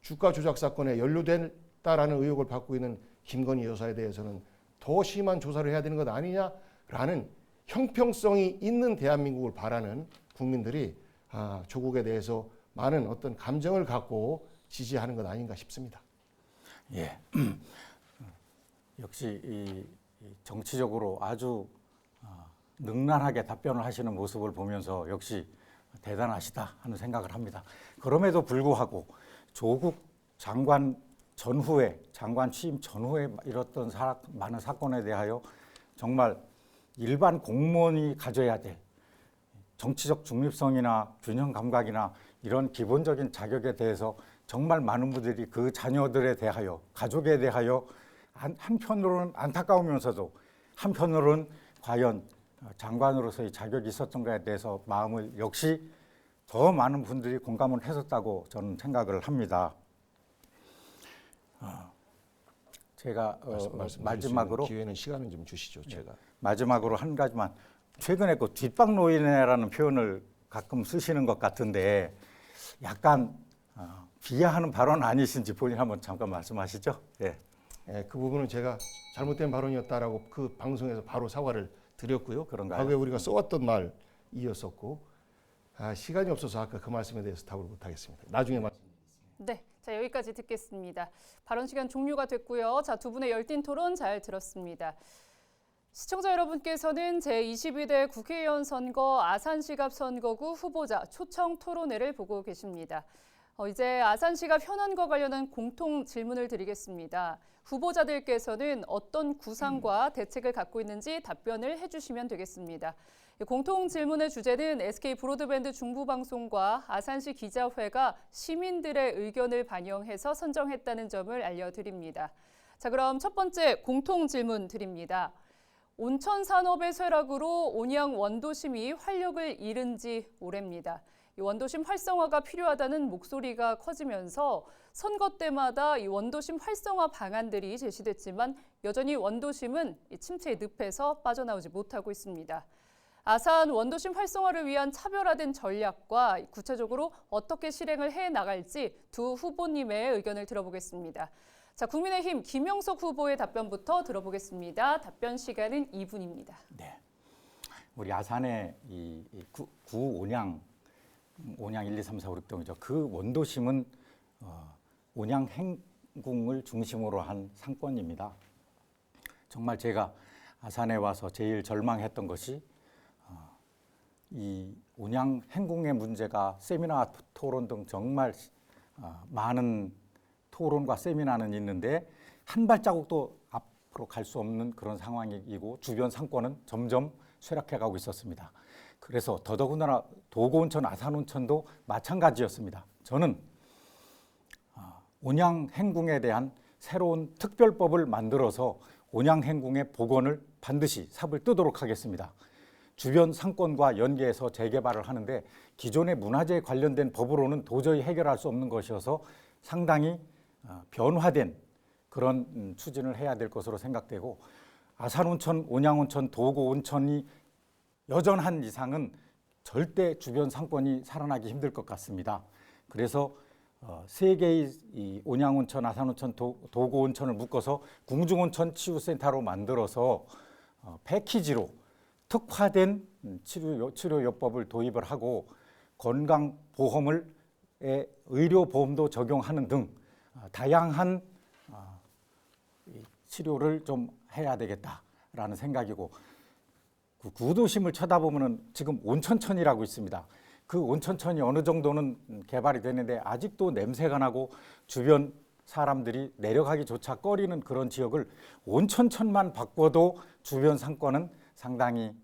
주가 조작 사건에 연루됐다라는 의혹을 받고 있는 김건희 여사에 대해서는 더 심한 조사를 해야 되는 것 아니냐라는 형평성이 있는 대한민국을 바라는 국민들이 조국에 대해서 많은 어떤 감정을 갖고 지지하는 것 아닌가 싶습니다. 예. 역시 이 정치적으로 아주 능란하게 답변을 하시는 모습을 보면서 역시 대단하시다 하는 생각을 합니다. 그럼에도 불구하고 조국 장관 전후에, 장관 취임 전후에 이뤘던 많은 사건에 대하여 정말 일반 공무원이 가져야 될 정치적 중립성이나 균형 감각이나 이런 기본적인 자격에 대해서 정말 많은 분들이 그 자녀들에 대하여, 가족에 대하여 한편으로는 안타까우면서도 한편으로는 과연 장관으로서의 자격이 있었던가에 대해서 마음을 역시 더 많은 분들이 공감을 했었다고 저는 생각을 합니다. 제가 마지막으로 기회는 시간은 좀 주시죠. 제가 마지막으로 한 가지만, 최근에 그 뒷방 노인네라는 표현을 가끔 쓰시는 것 같은데 약간 비하하는 발언 아니신지 본인 한번 잠깐 말씀하시죠. 예. 그 부분은 제가 잘못된 발언이었다라고 그 방송에서 바로 사과를 드렸고요. 그런가요? 과거에 우리가 써왔던 말이었었고 시간이 없어서 아까 그 말씀에 대해서 답을 못하겠습니다. 나중에 네, 자 여기까지 듣겠습니다. 발언 시간 종료가 됐고요. 자, 두 분의 열띤 토론 잘 들었습니다. 시청자 여러분께서는 제22대 국회의원 선거 아산시갑 선거구 후보자 초청 토론회를 보고 계십니다. 이제 아산시갑 현안과 관련한 공통 질문을 드리겠습니다. 후보자들께서는 어떤 구상과 대책을 갖고 있는지 답변을 해주시면 되겠습니다. 공통 질문의 주제는 SK 브로드밴드 중부방송과 아산시 기자회가 시민들의 의견을 반영해서 선정했다는 점을 알려드립니다. 자, 그럼 첫 번째 공통 질문 드립니다. 온천 산업의 쇠락으로 온양 원도심이 활력을 잃은 지 오래입니다. 이 원도심 활성화가 필요하다는 목소리가 커지면서 선거 때마다 이 원도심 활성화 방안들이 제시됐지만 여전히 원도심은 침체의 늪에서 빠져나오지 못하고 있습니다. 아산 원도심 활성화를 위한 차별화된 전략과 구체적으로 어떻게 실행을 해 나갈지 두 후보님의 의견을 들어보겠습니다. 자, 국민의힘 김영석 후보의 답변부터 들어보겠습니다. 답변 시간은 2분입니다. 네. 우리 아산의 구 온양 1, 2, 3, 4, 5, 6동이죠. 그 원도심은 온양 행궁을 중심으로 한 상권입니다. 정말 제가 아산에 와서 제일 절망했던 것이 이 온양 행궁의 문제가 세미나 토론 등 정말 많은 토론과 세미나는 있는데 한 발자국도 앞으로 갈 수 없는 그런 상황이고 주변 상권은 점점 쇠락해가고 있었습니다. 그래서 더더군다나 도고온천, 아산온천도 마찬가지였습니다. 저는 온양 행궁에 대한 새로운 특별법을 만들어서 온양 행궁의 복원을 반드시 삽을 뜨도록 하겠습니다. 주변 상권과 연계해서 재개발을 하는데 기존의 문화재에 관련된 법으로는 도저히 해결할 수 없는 것이어서 상당히 변화된 그런 추진을 해야 될 것으로 생각되고, 아산온천, 온양온천, 도고온천이 여전한 이상은 절대 주변 상권이 살아나기 힘들 것 같습니다. 그래서 세 개의 이 온양온천, 아산온천, 도고온천을 묶어서 궁중온천 치유센터로 만들어서 패키지로 특화된 치료요법을 도입을 하고 건강보험을 의료보험도 적용하는 등 다양한 치료를 좀 해야 되겠다라는 생각이고, 그 구도심을 쳐다보면은 지금 온천천이라고 있습니다. 그 온천천이 어느 정도는 개발이 되는데 아직도 냄새가 나고 주변 사람들이 내려가기조차 꺼리는 그런 지역을 온천천만 바꿔도 주변 상권은 상당히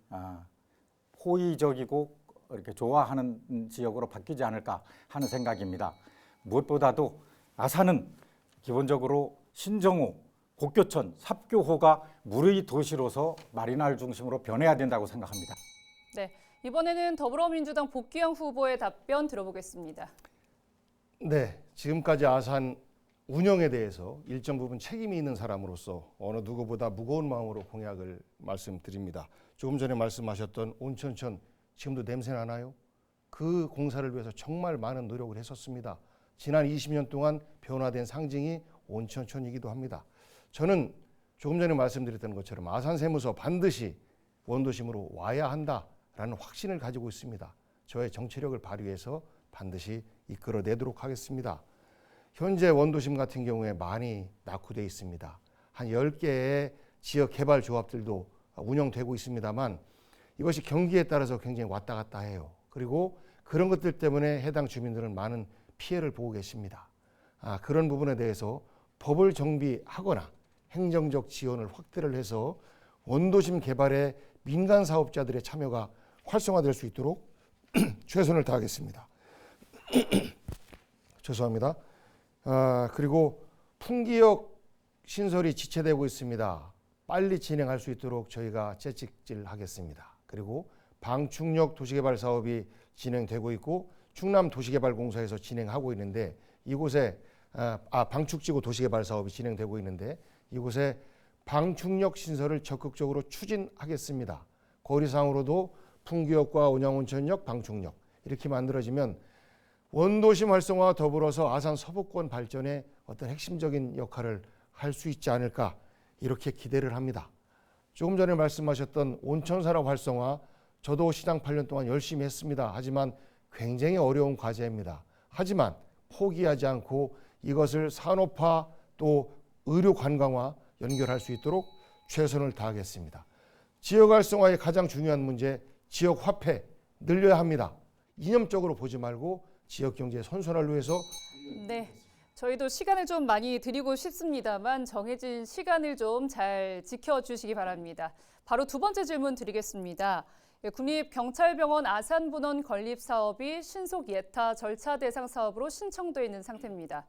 호의적이고 이렇게 좋아하는 지역으로 바뀌지 않을까 하는 생각입니다. 무엇보다도 아산은 기본적으로 신정호, 곡교천, 삽교호가 물의 도시로서 마리나를 중심으로 변해야 된다고 생각합니다. 네, 이번에는 더불어민주당 복귀영 후보의 답변 들어보겠습니다. 네, 지금까지 아산 운영에 대해서 일정 부분 책임이 있는 사람으로서 어느 누구보다 무거운 마음으로 공약을 말씀드립니다. 조금 전에 말씀하셨던 온천천 지금도 냄새 나나요? 그 공사를 위해서 정말 많은 노력을 했었습니다. 지난 20년 동안 변화된 상징이 온천천이기도 합니다. 저는 조금 전에 말씀드렸던 것처럼 아산세무서 반드시 원도심으로 와야 한다라는 확신을 가지고 있습니다. 저의 정치력을 발휘해서 반드시 이끌어내도록 하겠습니다. 현재 원도심 같은 경우에 많이 낙후되어 있습니다. 한 10개의 지역개발조합들도 운영되고 있습니다만 이것이 경기에 따라서 굉장히 왔다 갔다 해요. 그리고 그런 것들 때문에 해당 주민들은 많은 피해를 보고 계십니다. 그런 부분에 대해서 법을 정비하거나 행정적 지원을 확대를 해서 원도심 개발에 민간 사업자들의 참여가 활성화될 수 있도록 최선을 다하겠습니다. 죄송합니다. 그리고 풍기역 신설이 지체되고 있습니다. 빨리 진행할 수 있도록 저희가 채찍질하겠습니다. 그리고 방충역 도시개발 사업이 진행되고 있고 충남 도시개발공사에서 진행하고 있는데 이곳에 방축지구 도시개발 사업이 진행되고 있는데 이곳에 방충역 신설을 적극적으로 추진하겠습니다. 거리상으로도 풍기역과 온양온천역, 방충역 이렇게 만들어지면 원도심 활성화와 더불어서 아산 서부권 발전에 어떤 핵심적인 역할을 할 수 있지 않을까 이렇게 기대를 합니다. 조금 전에 말씀하셨던 온천산업 활성화 저도 시장 8년 동안 열심히 했습니다. 하지만 굉장히 어려운 과제입니다. 하지만 포기하지 않고 이것을 산업화 또 의료 관광화 연결할 수 있도록 최선을 다하겠습니다. 지역 활성화의 가장 중요한 문제 지역 화폐 늘려야 합니다. 이념적으로 보지 말고 지역 경제 선순환을 위해서 네, 저희도 시간을 좀 많이 드리고 싶습니다만 정해진 시간을 좀 잘 지켜주시기 바랍니다. 바로 두 번째 질문 드리겠습니다. 국립경찰병원 아산분원 건립 사업이 신속 예타 절차 대상 사업으로 신청돼 있는 상태입니다.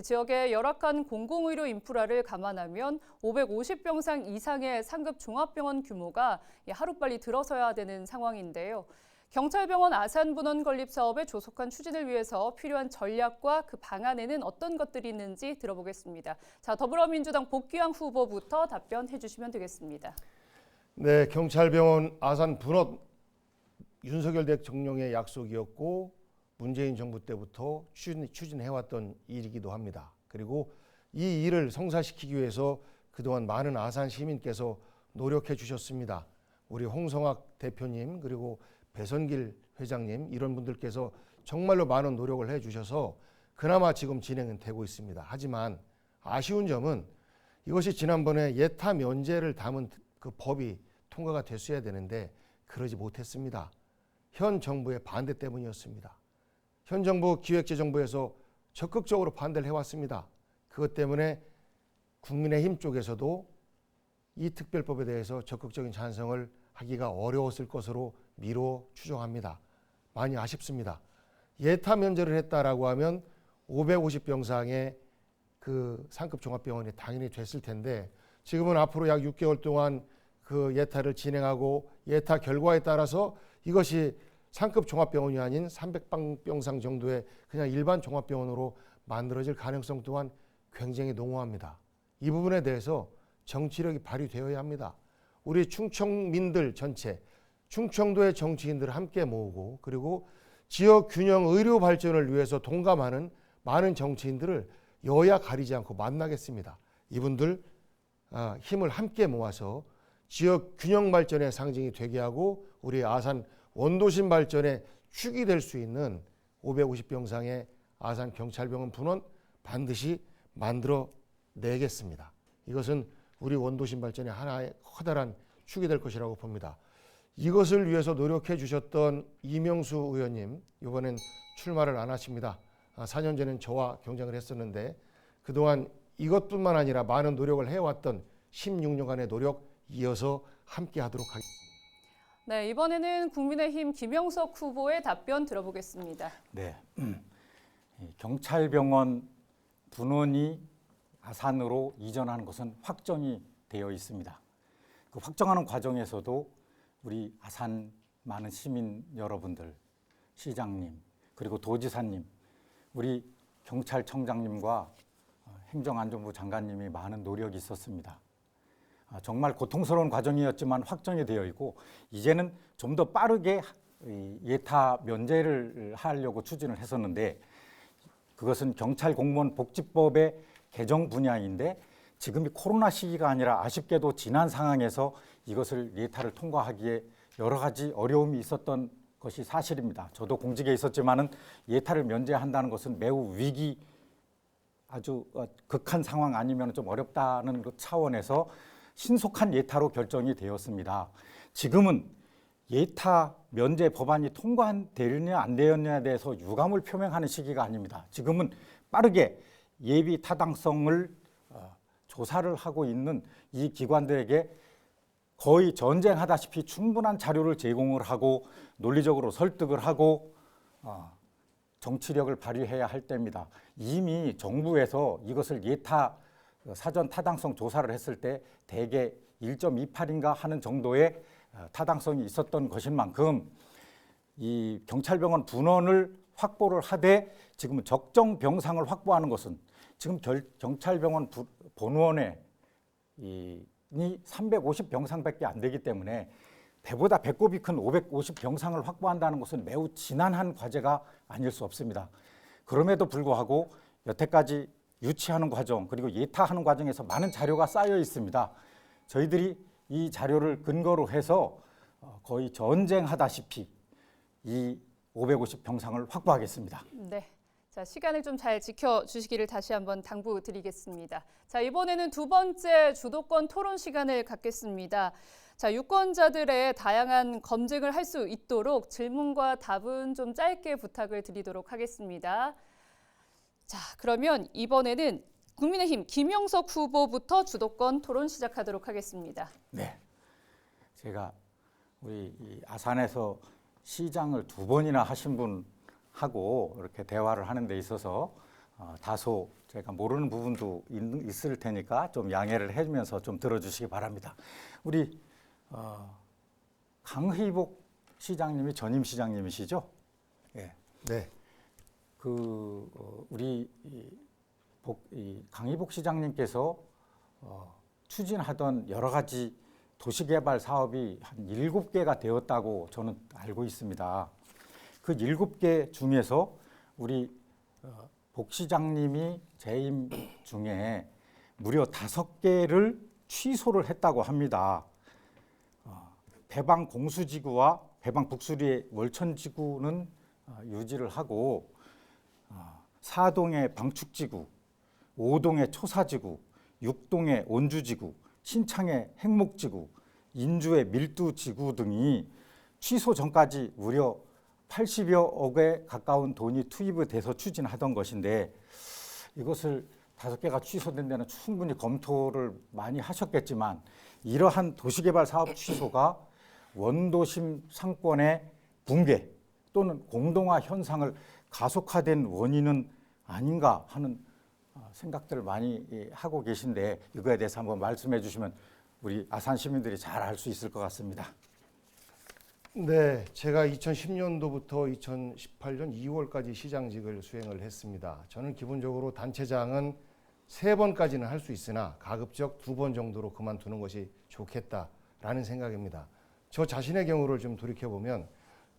지역의 열악한 공공의료 인프라를 감안하면 550병상 이상의 상급 종합병원 규모가 하루빨리 들어서야 되는 상황인데요. 경찰병원 아산분원 건립 사업의 조속한 추진을 위해서 필요한 전략과 그 방안에는 어떤 것들이 있는지 들어보겠습니다. 자, 더불어민주당 복귀왕 후보부터 답변해 주시면 되겠습니다. 네, 경찰병원 아산분원 윤석열 대통령의 약속이었고 문재인 정부 때부터 추진해왔던 일이기도 합니다. 그리고 이 일을 성사시키기 위해서 그동안 많은 아산 시민께서 노력해 주셨습니다. 우리 홍성학 대표님 그리고 배선길 회장님 이런 분들께서 정말로 많은 노력을 해주셔서 그나마 지금 진행은 되고 있습니다. 하지만 아쉬운 점은 이것이 지난번에 예타 면제를 담은 그 법이 통과가 됐어야 되는데 그러지 못했습니다. 현 정부의 반대 때문이었습니다. 현 정부 기획재정부에서 적극적으로 반대를 해왔습니다. 그것 때문에 국민의힘 쪽에서도 이 특별법에 대해서 적극적인 찬성을 하기가 어려웠을 것으로 미뤄 추정합니다. 많이 아쉽습니다. 예타 면제를 했다라고 하면 550병상의 그 상급 종합병원이 당연히 됐을 텐데 지금은 앞으로 약 6개월 동안 그 예타를 진행하고 예타 결과에 따라서 이것이 상급 종합병원이 아닌 300병상 정도의 그냥 일반 종합병원으로 만들어질 가능성 또한 굉장히 농후합니다. 이 부분에 대해서 정치력이 발휘되어야 합니다. 우리 충청민들 전체, 충청도의 정치인들을 함께 모으고 그리고 지역 균형 의료 발전을 위해서 동감하는 많은 정치인들을 여야 가리지 않고 만나겠습니다. 이분들 힘을 함께 모아서 지역 균형 발전의 상징이 되게 하고 우리 아산 원도심 발전의 축이 될 수 있는 550병상의 아산 경찰병원 분원 반드시 만들어 내겠습니다. 이것은 우리 원도심 발전의 하나의 커다란 축이 될 것이라고 봅니다. 이것을 위해서 노력해 주셨던 이명수 의원님 이번엔 출마를 안 하십니다. 4년 전엔 저와 경쟁을 했었는데 그동안 이것뿐만 아니라 많은 노력을 해왔던 16년간의 노력 이어서 함께 하도록 하겠습니다. 네, 이번에는 국민의힘 김영석 후보의 답변 들어보겠습니다. 네, 경찰병원 분원이 아산으로 이전하는 것은 확정이 되어 있습니다. 그 확정하는 과정에서도 우리 아산 많은 시민 여러분들, 시장님, 그리고 도지사님, 우리 경찰청장님과 행정안전부 장관님이 많은 노력이 있었습니다. 정말 고통스러운 과정이었지만 확정이 되어 있고 이제는 좀 더 빠르게 예타 면제를 하려고 추진을 했었는데 그것은 경찰 공무원 복지법의 개정 분야인데 지금이 코로나 시기가 아니라 아쉽게도 지난 상황에서 이것을 예타를 통과하기에 여러 가지 어려움이 있었던 것이 사실입니다. 저도 공직에 있었지만은 예타를 면제한다는 것은 매우 위기 아주 극한 상황 아니면 좀 어렵다는 그 차원에서 신속한 예타로 결정이 되었습니다. 지금은 예타 면제 법안이 통과되느냐 안 되느냐에 대해서 유감을 표명하는 시기가 아닙니다. 지금은 빠르게 예비 타당성을 조사를 하고 있는 이 기관들에게 거의 전쟁하다시피 충분한 자료를 제공을 하고 논리적으로 설득을 하고 정치력을 발휘해야 할 때입니다. 이미 정부에서 이것을 예타 사전 타당성 조사를 했을 때 대개 1.28인가 하는 정도의 타당성이 있었던 것인 만큼 이 경찰병원 분원을 확보를 하되 지금 적정 병상을 확보하는 것은 지금 경찰병원 본원에 이 350병상밖에 안 되기 때문에 배보다 배꼽이 큰 550병상을 확보한다는 것은 매우 지난한 과제가 아닐 수 없습니다. 그럼에도 불구하고 여태까지 유치하는 과정 그리고 예타하는 과정에서 많은 자료가 쌓여 있습니다. 저희들이 이 자료를 근거로 해서 거의 전쟁하다시피 이 550병상을 확보하겠습니다. 네. 자, 시간을 좀 잘 지켜주시기를 다시 한번 당부드리겠습니다. 자, 이번에는 두 번째 주도권 토론 시간을 갖겠습니다. 자, 유권자들의 다양한 검증을 할 수 있도록 질문과 답은 좀 짧게 부탁을 드리도록 하겠습니다. 자, 그러면 이번에는 국민의힘 김영석 후보부터 주도권 토론 시작하도록 하겠습니다. 네, 제가 우리 이 아산에서 시장을 2번이나 하신 분하고 이렇게 대화를 하는 데 있어서 다소 제가 모르는 부분도 있을 테니까 좀 양해를 해주면서 좀 들어주시기 바랍니다. 우리 강희복 시장님이 전임 시장님이시죠? 예. 네. 우리 강희복 시장님께서 추진하던 여러 가지 도시개발 사업이 한 7개가 되었다고 저는 알고 있습니다. 그 7개 중에서 우리 복 시장님이 재임 중에 무려 5개를 취소를 했다고 합니다. 배방 공수지구와 배방 북수리의 월천지구는 유지를 하고 사동의 방축지구, 5동의 초사지구, 6동의 온주지구, 신창의 핵목지구, 인주의 밀두지구 등이 취소 전까지 무려 80여 억에 가까운 돈이 투입이 돼서 추진하던 것인데 이것을 5개가 취소된 데는 충분히 검토를 많이 하셨겠지만 이러한 도시개발 사업 취소가 원도심 상권의 붕괴 또는 공동화 현상을 가속화된 원인은 아닌가 하는 생각들을 많이 하고 계신데 이거에 대해서 한번 말씀해 주시면 우리 아산 시민들이 잘 알 수 있을 것 같습니다. 네, 제가 2010년도부터 2018년 2월까지 시장직을 수행을 했습니다. 저는 기본적으로 단체장은 3번까지는 할 수 있으나 가급적 2번 정도로 그만두는 것이 좋겠다라는 생각입니다. 저 자신의 경우를 좀 돌이켜보면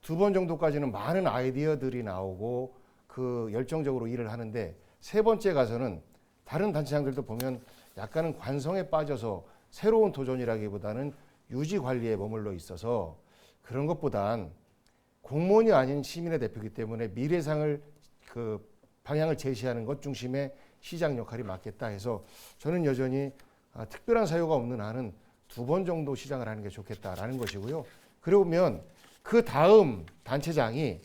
2번 정도까지는 많은 아이디어들이 나오고 그 열정적으로 일을 하는데 3번째 가서는 다른 단체장들도 보면 약간은 관성에 빠져서 새로운 도전이라기보다는 유지 관리에 머물러 있어서 그런 것보단 공무원이 아닌 시민의 대표이기 때문에 미래상을 그 방향을 제시하는 것 중심의 시장 역할이 맞겠다 해서 저는 여전히 특별한 사유가 없는 한은 2번 정도 시장을 하는 게 좋겠다라는 것이고요. 그러면 그 다음 단체장이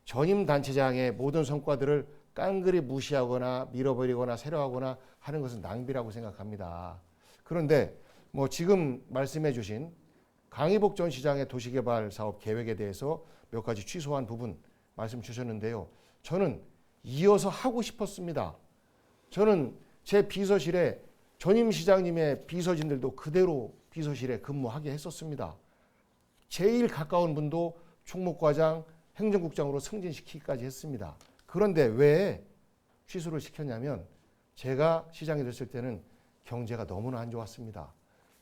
전임 단체장의 모든 성과들을 깡그리 무시하거나 밀어버리거나 세려하거나 하는 것은 낭비라고 생각합니다. 그런데 뭐 지금 말씀해 주신 강희복 전 시장의 도시개발 사업 계획에 대해서 몇 가지 취소한 부분 말씀 주셨는데요. 저는 이어서 하고 싶었습니다. 저는 제 비서실에 전임 시장님의 비서진들도 그대로 비서실에 근무하게 했었습니다. 제일 가까운 분도 총무과장, 행정국장으로 승진시키기까지 했습니다. 그런데 왜 취소를 시켰냐면 제가 시장이 됐을 때는 경제가 너무나 안 좋았습니다.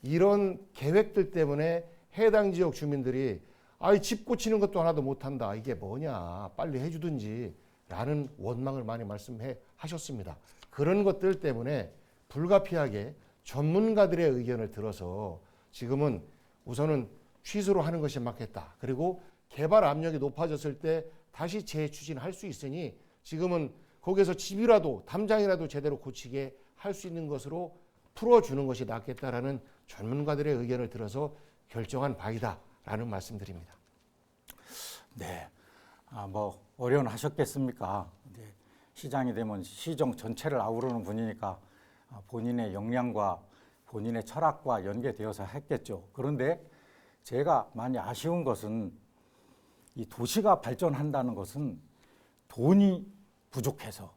이런 계획들 때문에 해당 지역 주민들이 아이 집 고치는 것도 하나도 못한다. 이게 뭐냐. 빨리 해주든지 라는 원망을 많이 말씀해 하셨습니다. 그런 것들 때문에 불가피하게 전문가들의 의견을 들어서 지금은 우선은 취소로 하는 것이 맞겠다. 그리고 개발 압력이 높아졌을 때 다시 재추진할 수 있으니 지금은 거기에서 집이라도 담장이라도 제대로 고치게 할 수 있는 것으로 풀어주는 것이 낫겠다라는 전문가들의 의견을 들어서 결정한 바이다라는 말씀드립니다. 네, 뭐 어려운하셨겠습니까? 시장이 되면 시정 전체를 아우르는 분이니까 본인의 역량과 본인의 철학과 연계되어서 했겠죠. 그런데 제가 많이 아쉬운 것은 이 도시가 발전한다는 것은 돈이 부족해서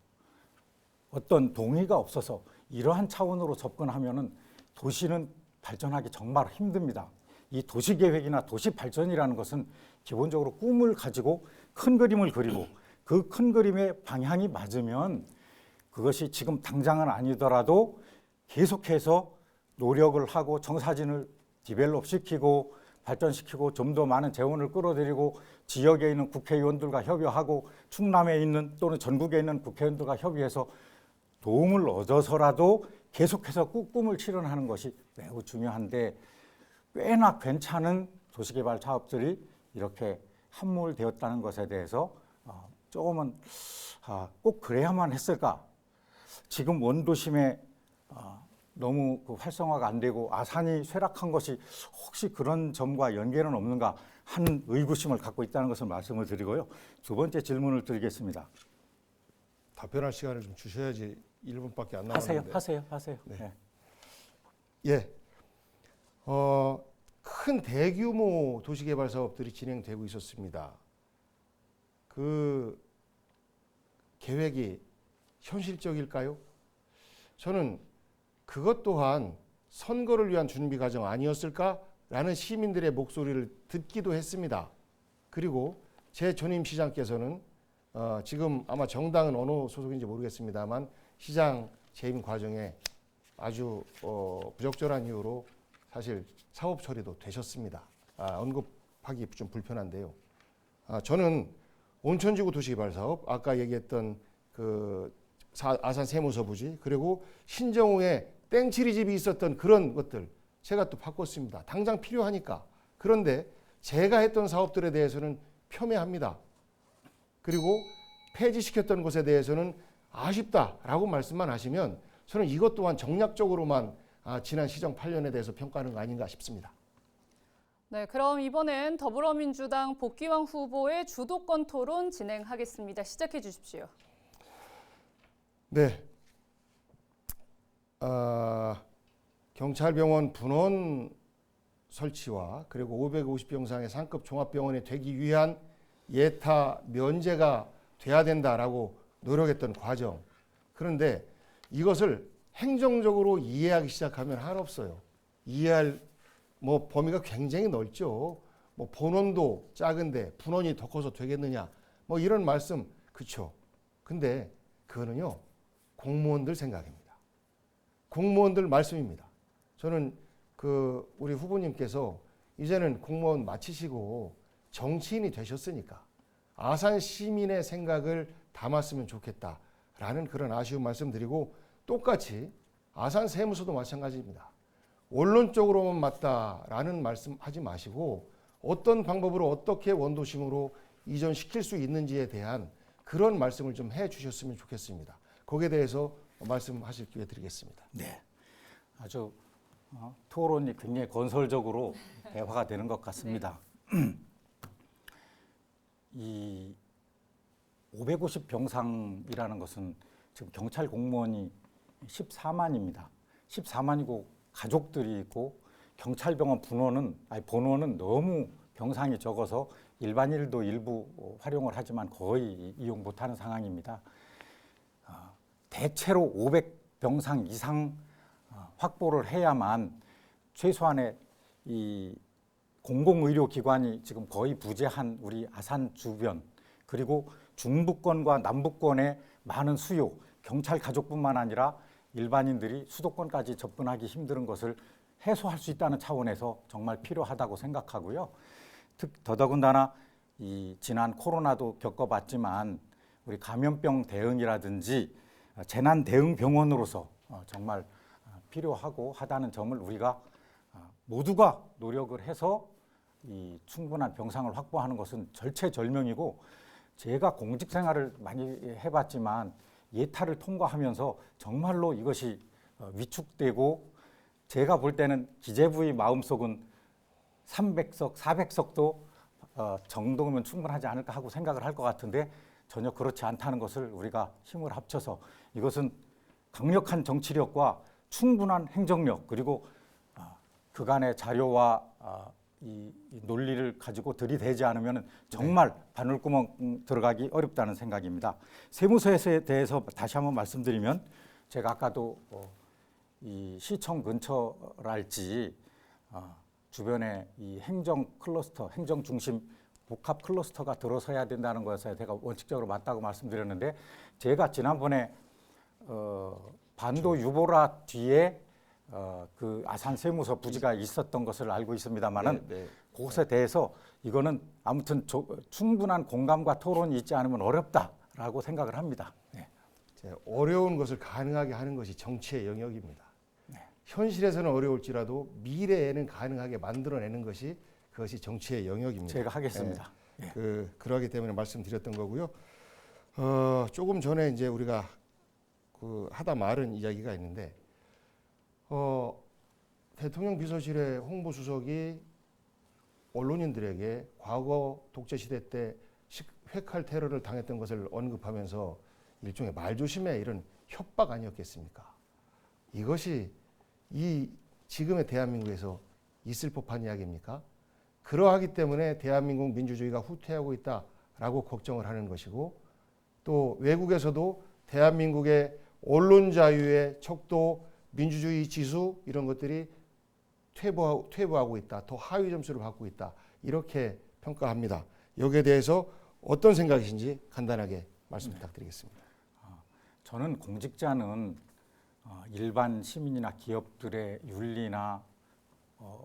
어떤 동의가 없어서 이러한 차원으로 접근하면은 도시는 발전하기 정말 힘듭니다. 이 도시 계획이나 도시 발전이라는 것은 기본적으로 꿈을 가지고 큰 그림을 그리고 그 큰 그림의 방향이 맞으면 그것이 지금 당장은 아니더라도 계속해서 노력을 하고 청사진을 디벨롭 시키고 발전시키고 좀 더 많은 재원을 끌어들이고 지역에 있는 국회의원들과 협의하고 충남에 있는 또는 전국에 있는 국회의원들과 협의해서 도움을 얻어서라도 계속해서 꿈을 실현하는 것이 매우 중요한데 꽤나 괜찮은 도시개발 사업들이 이렇게 함몰되었다는 것에 대해서 조금은 꼭 그래야만 했을까? 지금 원도심에 너무 그 활성화가 안 되고 아산이 쇠락한 것이 혹시 그런 점과 연계는 없는가 하는 의구심을 갖고 있다는 것을 말씀을 드리고요. 두 번째 질문을 드리겠습니다. 답변할 시간을 좀 주셔야지 1분밖에 안 남았는데. 하세요. 네. 네. 예. 큰 대규모 도시개발 사업들이 진행되고 있었습니다. 그 계획이 현실적일까요? 저는 그것 또한 선거를 위한 준비 과정 아니었을까라는 시민들의 목소리를 듣기도 했습니다. 그리고 제 전임 시장께서는 지금 아마 정당은 어느 소속인지 모르겠습니다만 시장 재임 과정에 아주 부적절한 이유로 사실 사업 처리도 되셨습니다. 언급하기 좀 불편한데요. 저는 온천지구 도시개발 사업, 아까 얘기했던 그 아산 세무서 부지, 그리고 신정호에 땡치리 집이 있었던 그런 것들 제가 또 바꿨습니다. 당장 필요하니까. 그런데 제가 했던 사업들에 대해서는 폄훼합니다. 그리고 폐지시켰던 것에 대해서는 아쉽다라고 말씀만 하시면 저는 이것 또한 정략적으로만 지난 시정 8년에 대해서 평가하는 거 아닌가 싶습니다. 네, 그럼 이번엔 더불어민주당 복귀왕 후보의 주도권 토론 진행하겠습니다. 시작해 주십시오. 네. 경찰병원 분원 설치와 그리고 550병상의 상급 종합병원이 되기 위한 예타 면제가 돼야 된다라고 노력했던 과정. 그런데 이것을 행정적으로 이해하기 시작하면 한없어요. 이해할 범위가 굉장히 넓죠. 본원도 작은데 분원이 더 커서 되겠느냐. 이런 말씀, 그렇죠. 근데 그거는요, 공무원들 생각입니다. 공무원들 말씀입니다. 저는 우리 후보님께서 이제는 공무원 마치시고 정치인이 되셨으니까 아산 시민의 생각을 담았으면 좋겠다라는 그런 아쉬운 말씀드리고, 똑같이 아산 세무서도 마찬가지입니다. 원론적으로만 맞다라는 말씀하지 마시고 어떤 방법으로 어떻게 원도심으로 이전시킬 수 있는지에 대한 그런 말씀을 좀 해주셨으면 좋겠습니다. 거기에 대해서 말씀하실 기회 드리겠습니다. 네, 아주 토론이 굉장히 건설적으로 대화가 되는 것 같습니다. 이 550병상이라는 것은 지금 경찰 공무원이 14만입니다. 14만이고 가족들이 있고 경찰병원 본원은 너무 병상이 적어서 일반인들도 일부 활용을 하지만 거의 이용 못하는 상황입니다. 대체로 500병상 이상 확보를 해야만 최소한의 이 공공의료기관이 지금 거의 부재한 우리 아산 주변, 그리고 중부권과 남부권의 많은 수요, 경찰 가족뿐만 아니라 일반인들이 수도권까지 접근하기 힘든 것을 해소할 수 있다는 차원에서 정말 필요하다고 생각하고요. 더더군다나 이 지난 코로나도 겪어봤지만 우리 감염병 대응이라든지 재난 대응 병원으로서 정말 필요하고 하다는 점을 우리가 모두가 노력을 해서 이 충분한 병상을 확보하는 것은 절체절명이고, 제가 공직 생활을 많이 해봤지만 예탈을 통과하면서 정말로 이것이 위축되고, 제가 볼 때는 기재부의 마음속은 300석, 400석도 정도면 충분하지 않을까 하고 생각을 할 것 같은데 전혀 그렇지 않다는 것을 우리가 힘을 합쳐서 이것은 강력한 정치력과 충분한 행정력, 그리고 그간의 자료와 이 논리를 가지고 들이대지 않으면 정말 바늘구멍 들어가기 어렵다는 생각입니다. 세무서에 대해서 다시 한번 말씀드리면, 제가 아까도 이 시청 근처랄지 주변에 이 행정 클러스터, 행정 중심 복합 클러스터가 들어서야 된다는 것에 제가 원칙적으로 맞다고 말씀드렸는데, 제가 지난번에 반도 유보라 뒤에 그 아산 세무서 부지가 있었던 것을 알고 있습니다만은 그것에 대해서 이거는 아무튼 충분한 공감과 토론이 있지 않으면 어렵다라고 생각을 합니다. 네. 어려운 것을 가능하게 하는 것이 정치의 영역입니다. 현실에서는 어려울지라도 미래에는 가능하게 만들어내는 것이 그것이 정치의 영역입니다. 제가 하겠습니다. 그러기 때문에 말씀드렸던 거고요. 조금 전에 이제 우리가 하다 말은 이야기가 있는데, 대통령 비서실의 홍보수석이 언론인들에게 과거 독재시대 때 회칼 테러를 당했던 것을 언급하면서 일종의 말조심해 이런 협박 아니었겠습니까? 이것이 이 지금의 대한민국에서 있을 법한 이야기입니까? 그러하기 때문에 대한민국 민주주의가 후퇴하고 있다라고 걱정을 하는 것이고, 또 외국에서도 대한민국의 언론 자유의 척도, 민주주의 지수 이런 것들이 퇴보하고 있다, 더 하위 점수를 받고 있다, 이렇게 평가합니다. 여기에 대해서 어떤 생각이신지 간단하게 말씀 부탁드리겠습니다. 저는 공직자는 일반 시민이나 기업들의 윤리나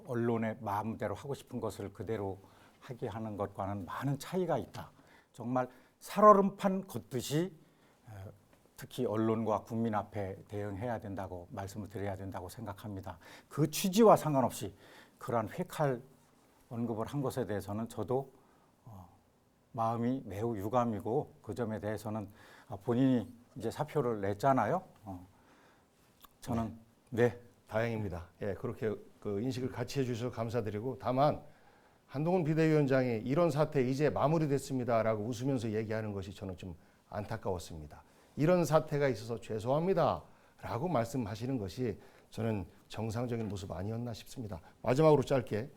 언론의 마음대로 하고 싶은 것을 그대로 하게 하는 것과는 많은 차이가 있다. 정말 살얼음판 걷듯이 특히 언론과 국민 앞에 대응해야 된다고 말씀을 드려야 된다고 생각합니다. 그 취지와 상관없이 그러한 회칼 언급을 한 것에 대해서는 저도 마음이 매우 유감이고, 그 점에 대해서는 본인이 이제 사표를 냈잖아요. 저는 다행입니다. 그렇게 인식을 같이 해주셔서 감사드리고, 다만 한동훈 비대위원장이 이런 사태 이제 마무리됐습니다라고 웃으면서 얘기하는 것이 저는 좀 안타까웠습니다. 이런 사태가 있어서 죄송합니다라고 말씀하시는 것이 저는 정상적인 모습 아니었나 싶습니다. 마지막으로 짧게,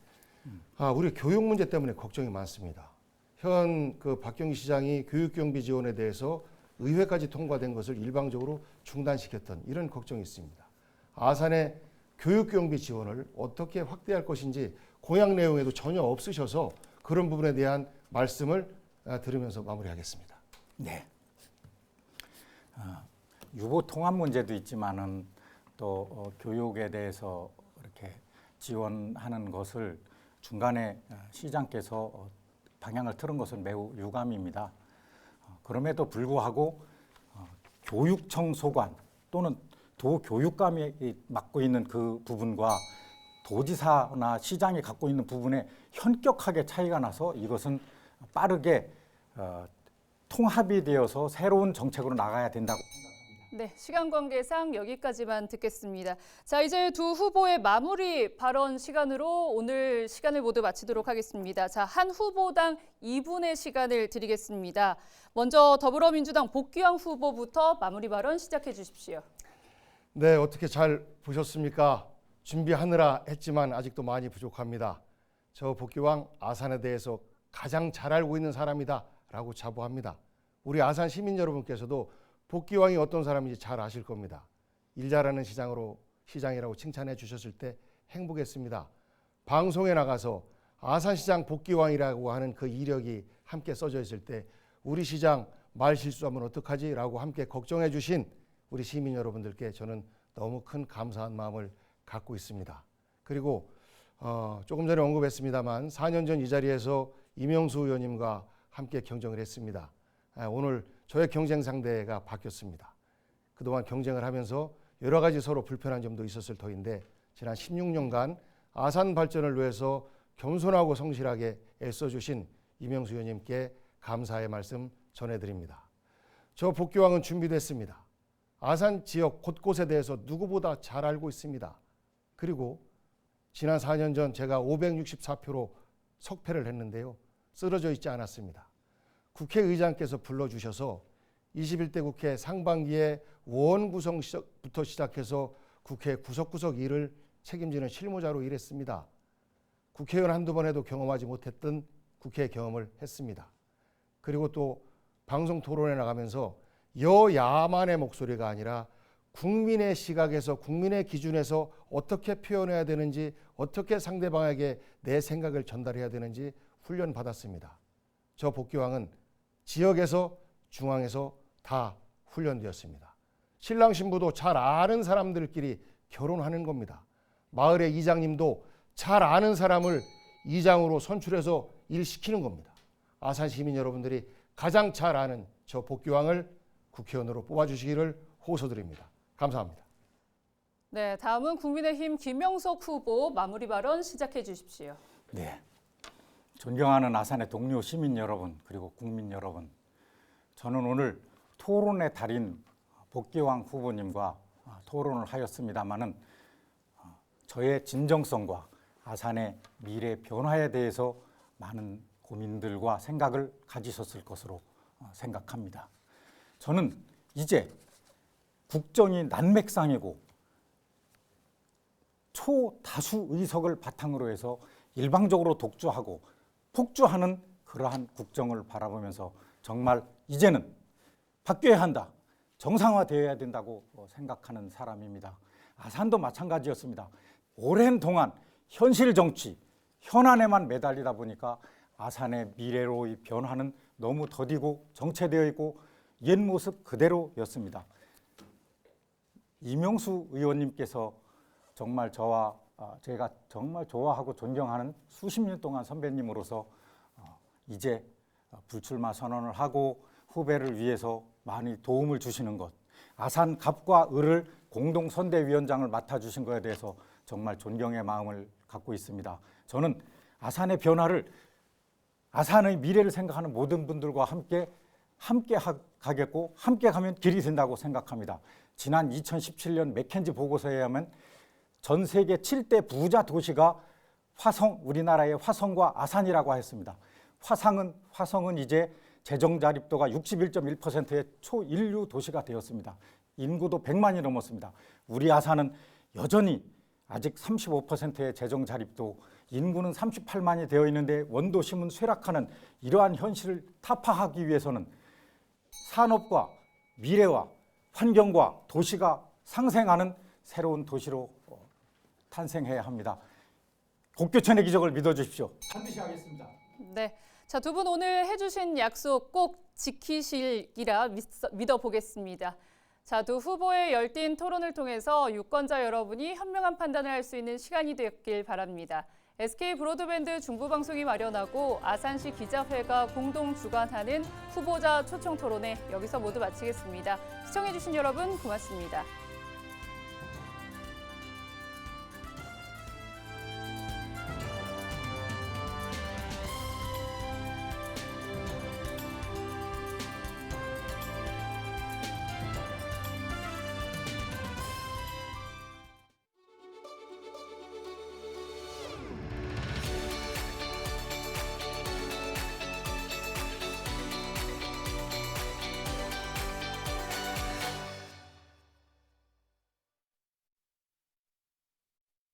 우리 교육 문제 때문에 걱정이 많습니다. 현 박경희 시장이 교육경비 지원에 대해서 의회까지 통과된 것을 일방적으로 중단시켰던 이런 걱정이 있습니다. 아산의 교육경비 지원을 어떻게 확대할 것인지 공약 내용에도 전혀 없으셔서 그런 부분에 대한 말씀을 들으면서 마무리하겠습니다. 네. 유보 통합 문제도 있지만은 또 교육에 대해서 이렇게 지원하는 것을 중간에 시장께서 방향을 틀은 것은 매우 유감입니다. 그럼에도 불구하고 교육청 소관 또는 도교육감이 맡고 있는 그 부분과 도지사나 시장이 갖고 있는 부분에 현격하게 차이가 나서 이것은 빠르게 통합이 되어서 새로운 정책으로 나가야 된다고 생각합니다. 네, 시간 관계상 여기까지만 듣겠습니다. 자, 이제 두 후보의 마무리 발언 시간으로 오늘 시간을 모두 마치도록 하겠습니다. 자, 한 후보당 2분의 시간을 드리겠습니다. 먼저 더불어민주당 복귀왕 후보부터 마무리 발언 시작해 주십시오. 네, 어떻게 잘 보셨습니까? 준비하느라 했지만 아직도 많이 부족합니다. 저 복귀왕 아산에 대해서 가장 잘 알고 있는 사람이다 라고 자부합니다. 우리 아산 시민 여러분께서도 복귀왕이 어떤 사람인지 잘 아실 겁니다. 일 잘하는 시장이라고 칭찬해 주셨을 때 행복했습니다. 방송에 나가서 아산시장 복귀왕이라고 하는 그 이력이 함께 써져 있을 때 우리 시장 말 실수하면 어떡하지? 라고 함께 걱정해 주신 우리 시민 여러분들께 저는 너무 큰 감사한 마음을 갖고 있습니다. 그리고 조금 전에 언급했습니다만 4년 전 이 자리에서 이명수 의원님과 함께 경쟁을 했습니다. 오늘 저의 경쟁 상대가 바뀌었습니다. 그동안 경쟁을 하면서 여러 가지 서로 불편한 점도 있었을 터인데 지난 16년간 아산 발전을 위해서 겸손하고 성실하게 애써주신 이명수 의원님께 감사의 말씀 전해드립니다. 저 복귀왕은 준비됐습니다. 아산 지역 곳곳에 대해서 누구보다 잘 알고 있습니다. 그리고 지난 4년 전 제가 564표로 석패를 했는데요. 쓰러져 있지 않았습니다. 국회의장께서 불러주셔서 21대 국회 상반기에 원 구성부터 시작해서 국회 구석구석 일을 책임지는 실무자로 일했습니다. 국회의원 한두 번 해도 경험하지 못했던 국회 경험을 했습니다. 그리고 또 방송 토론에 나가면서 여야만의 목소리가 아니라 국민의 시각에서 국민의 기준에서 어떻게 표현해야 되는지 어떻게 상대방에게 내 생각을 전달해야 되는지 훈련받았습니다. 저 복귀왕은 지역에서 중앙에서 다 훈련되었습니다. 신랑 신부도 잘 아는 사람들끼리 결혼하는 겁니다. 마을의 이장님도 잘 아는 사람을 이장으로 선출해서 일시키는 겁니다. 아산 시민 여러분들이 가장 잘 아는 저 복귀왕을 국회의원으로 뽑아주시기를 호소드립니다. 감사합니다. 네, 다음은 국민의힘 김영석 후보 마무리 발언 시작해 주십시오. 네, 존경하는 아산의 동료 시민 여러분 그리고 국민 여러분, 저는 오늘 토론의 달인 복귀왕 후보님과 토론을 하였습니다마는 저의 진정성과 아산의 미래 변화에 대해서 많은 고민들과 생각을 가지셨을 것으로 생각합니다. 저는 이제 국정이 난맥상이고 초다수 의석을 바탕으로 해서 일방적으로 독주하고 폭주하는 그러한 국정을 바라보면서 정말 이제는 바뀌어야 한다, 정상화되어야 된다고 생각하는 사람입니다. 아산도 마찬가지였습니다. 오랜 동안 현실 정치, 현안에만 매달리다 보니까 아산의 미래로의 변화는 너무 더디고 정체되어 있고 옛 모습 그대로였습니다. 이명수 의원님께서 정말 저와 제가 정말 좋아하고 존경하는 수십 년 동안 선배님으로서 이제 불출마 선언을 하고 후배를 위해서 많이 도움을 주시는 것, 아산 갑과 을을 공동선대위원장을 맡아주신 것에 대해서 정말 존경의 마음을 갖고 있습니다. 저는 아산의 변화를, 아산의 미래를 생각하는 모든 분들과 함께 가겠고 함께 가면 길이 된다고 생각합니다. 지난 2017년 맥켄지 보고서에 의하면 전 세계 7대 부자 도시가 우리나라의 화성과 아산이라고 했습니다. 화성은 이제 재정 자립도가 61.1%의 초인류 도시가 되었습니다. 인구도 100만이 넘었습니다. 우리 아산은 여전히 아직 35%의 재정 자립도, 인구는 38만이 되어 있는데 원도심은 쇠락하는 이러한 현실을 타파하기 위해서는 산업과 미래와 환경과 도시가 상생하는 새로운 도시로 탄생해야 합니다. 곡교천의 기적을 믿어주십시오. 반드시 하겠습니다. 네, 자, 두 분 오늘 해주신 약속 꼭 지키시리라 믿어보겠습니다. 자, 두 후보의 열띤 토론을 통해서 유권자 여러분이 현명한 판단을 할 수 있는 시간이 되었길 바랍니다. SK 브로드밴드 중부방송이 마련하고 아산시 기자회가 공동 주관하는 후보자 초청 토론회 여기서 모두 마치겠습니다. 시청해주신 여러분 고맙습니다.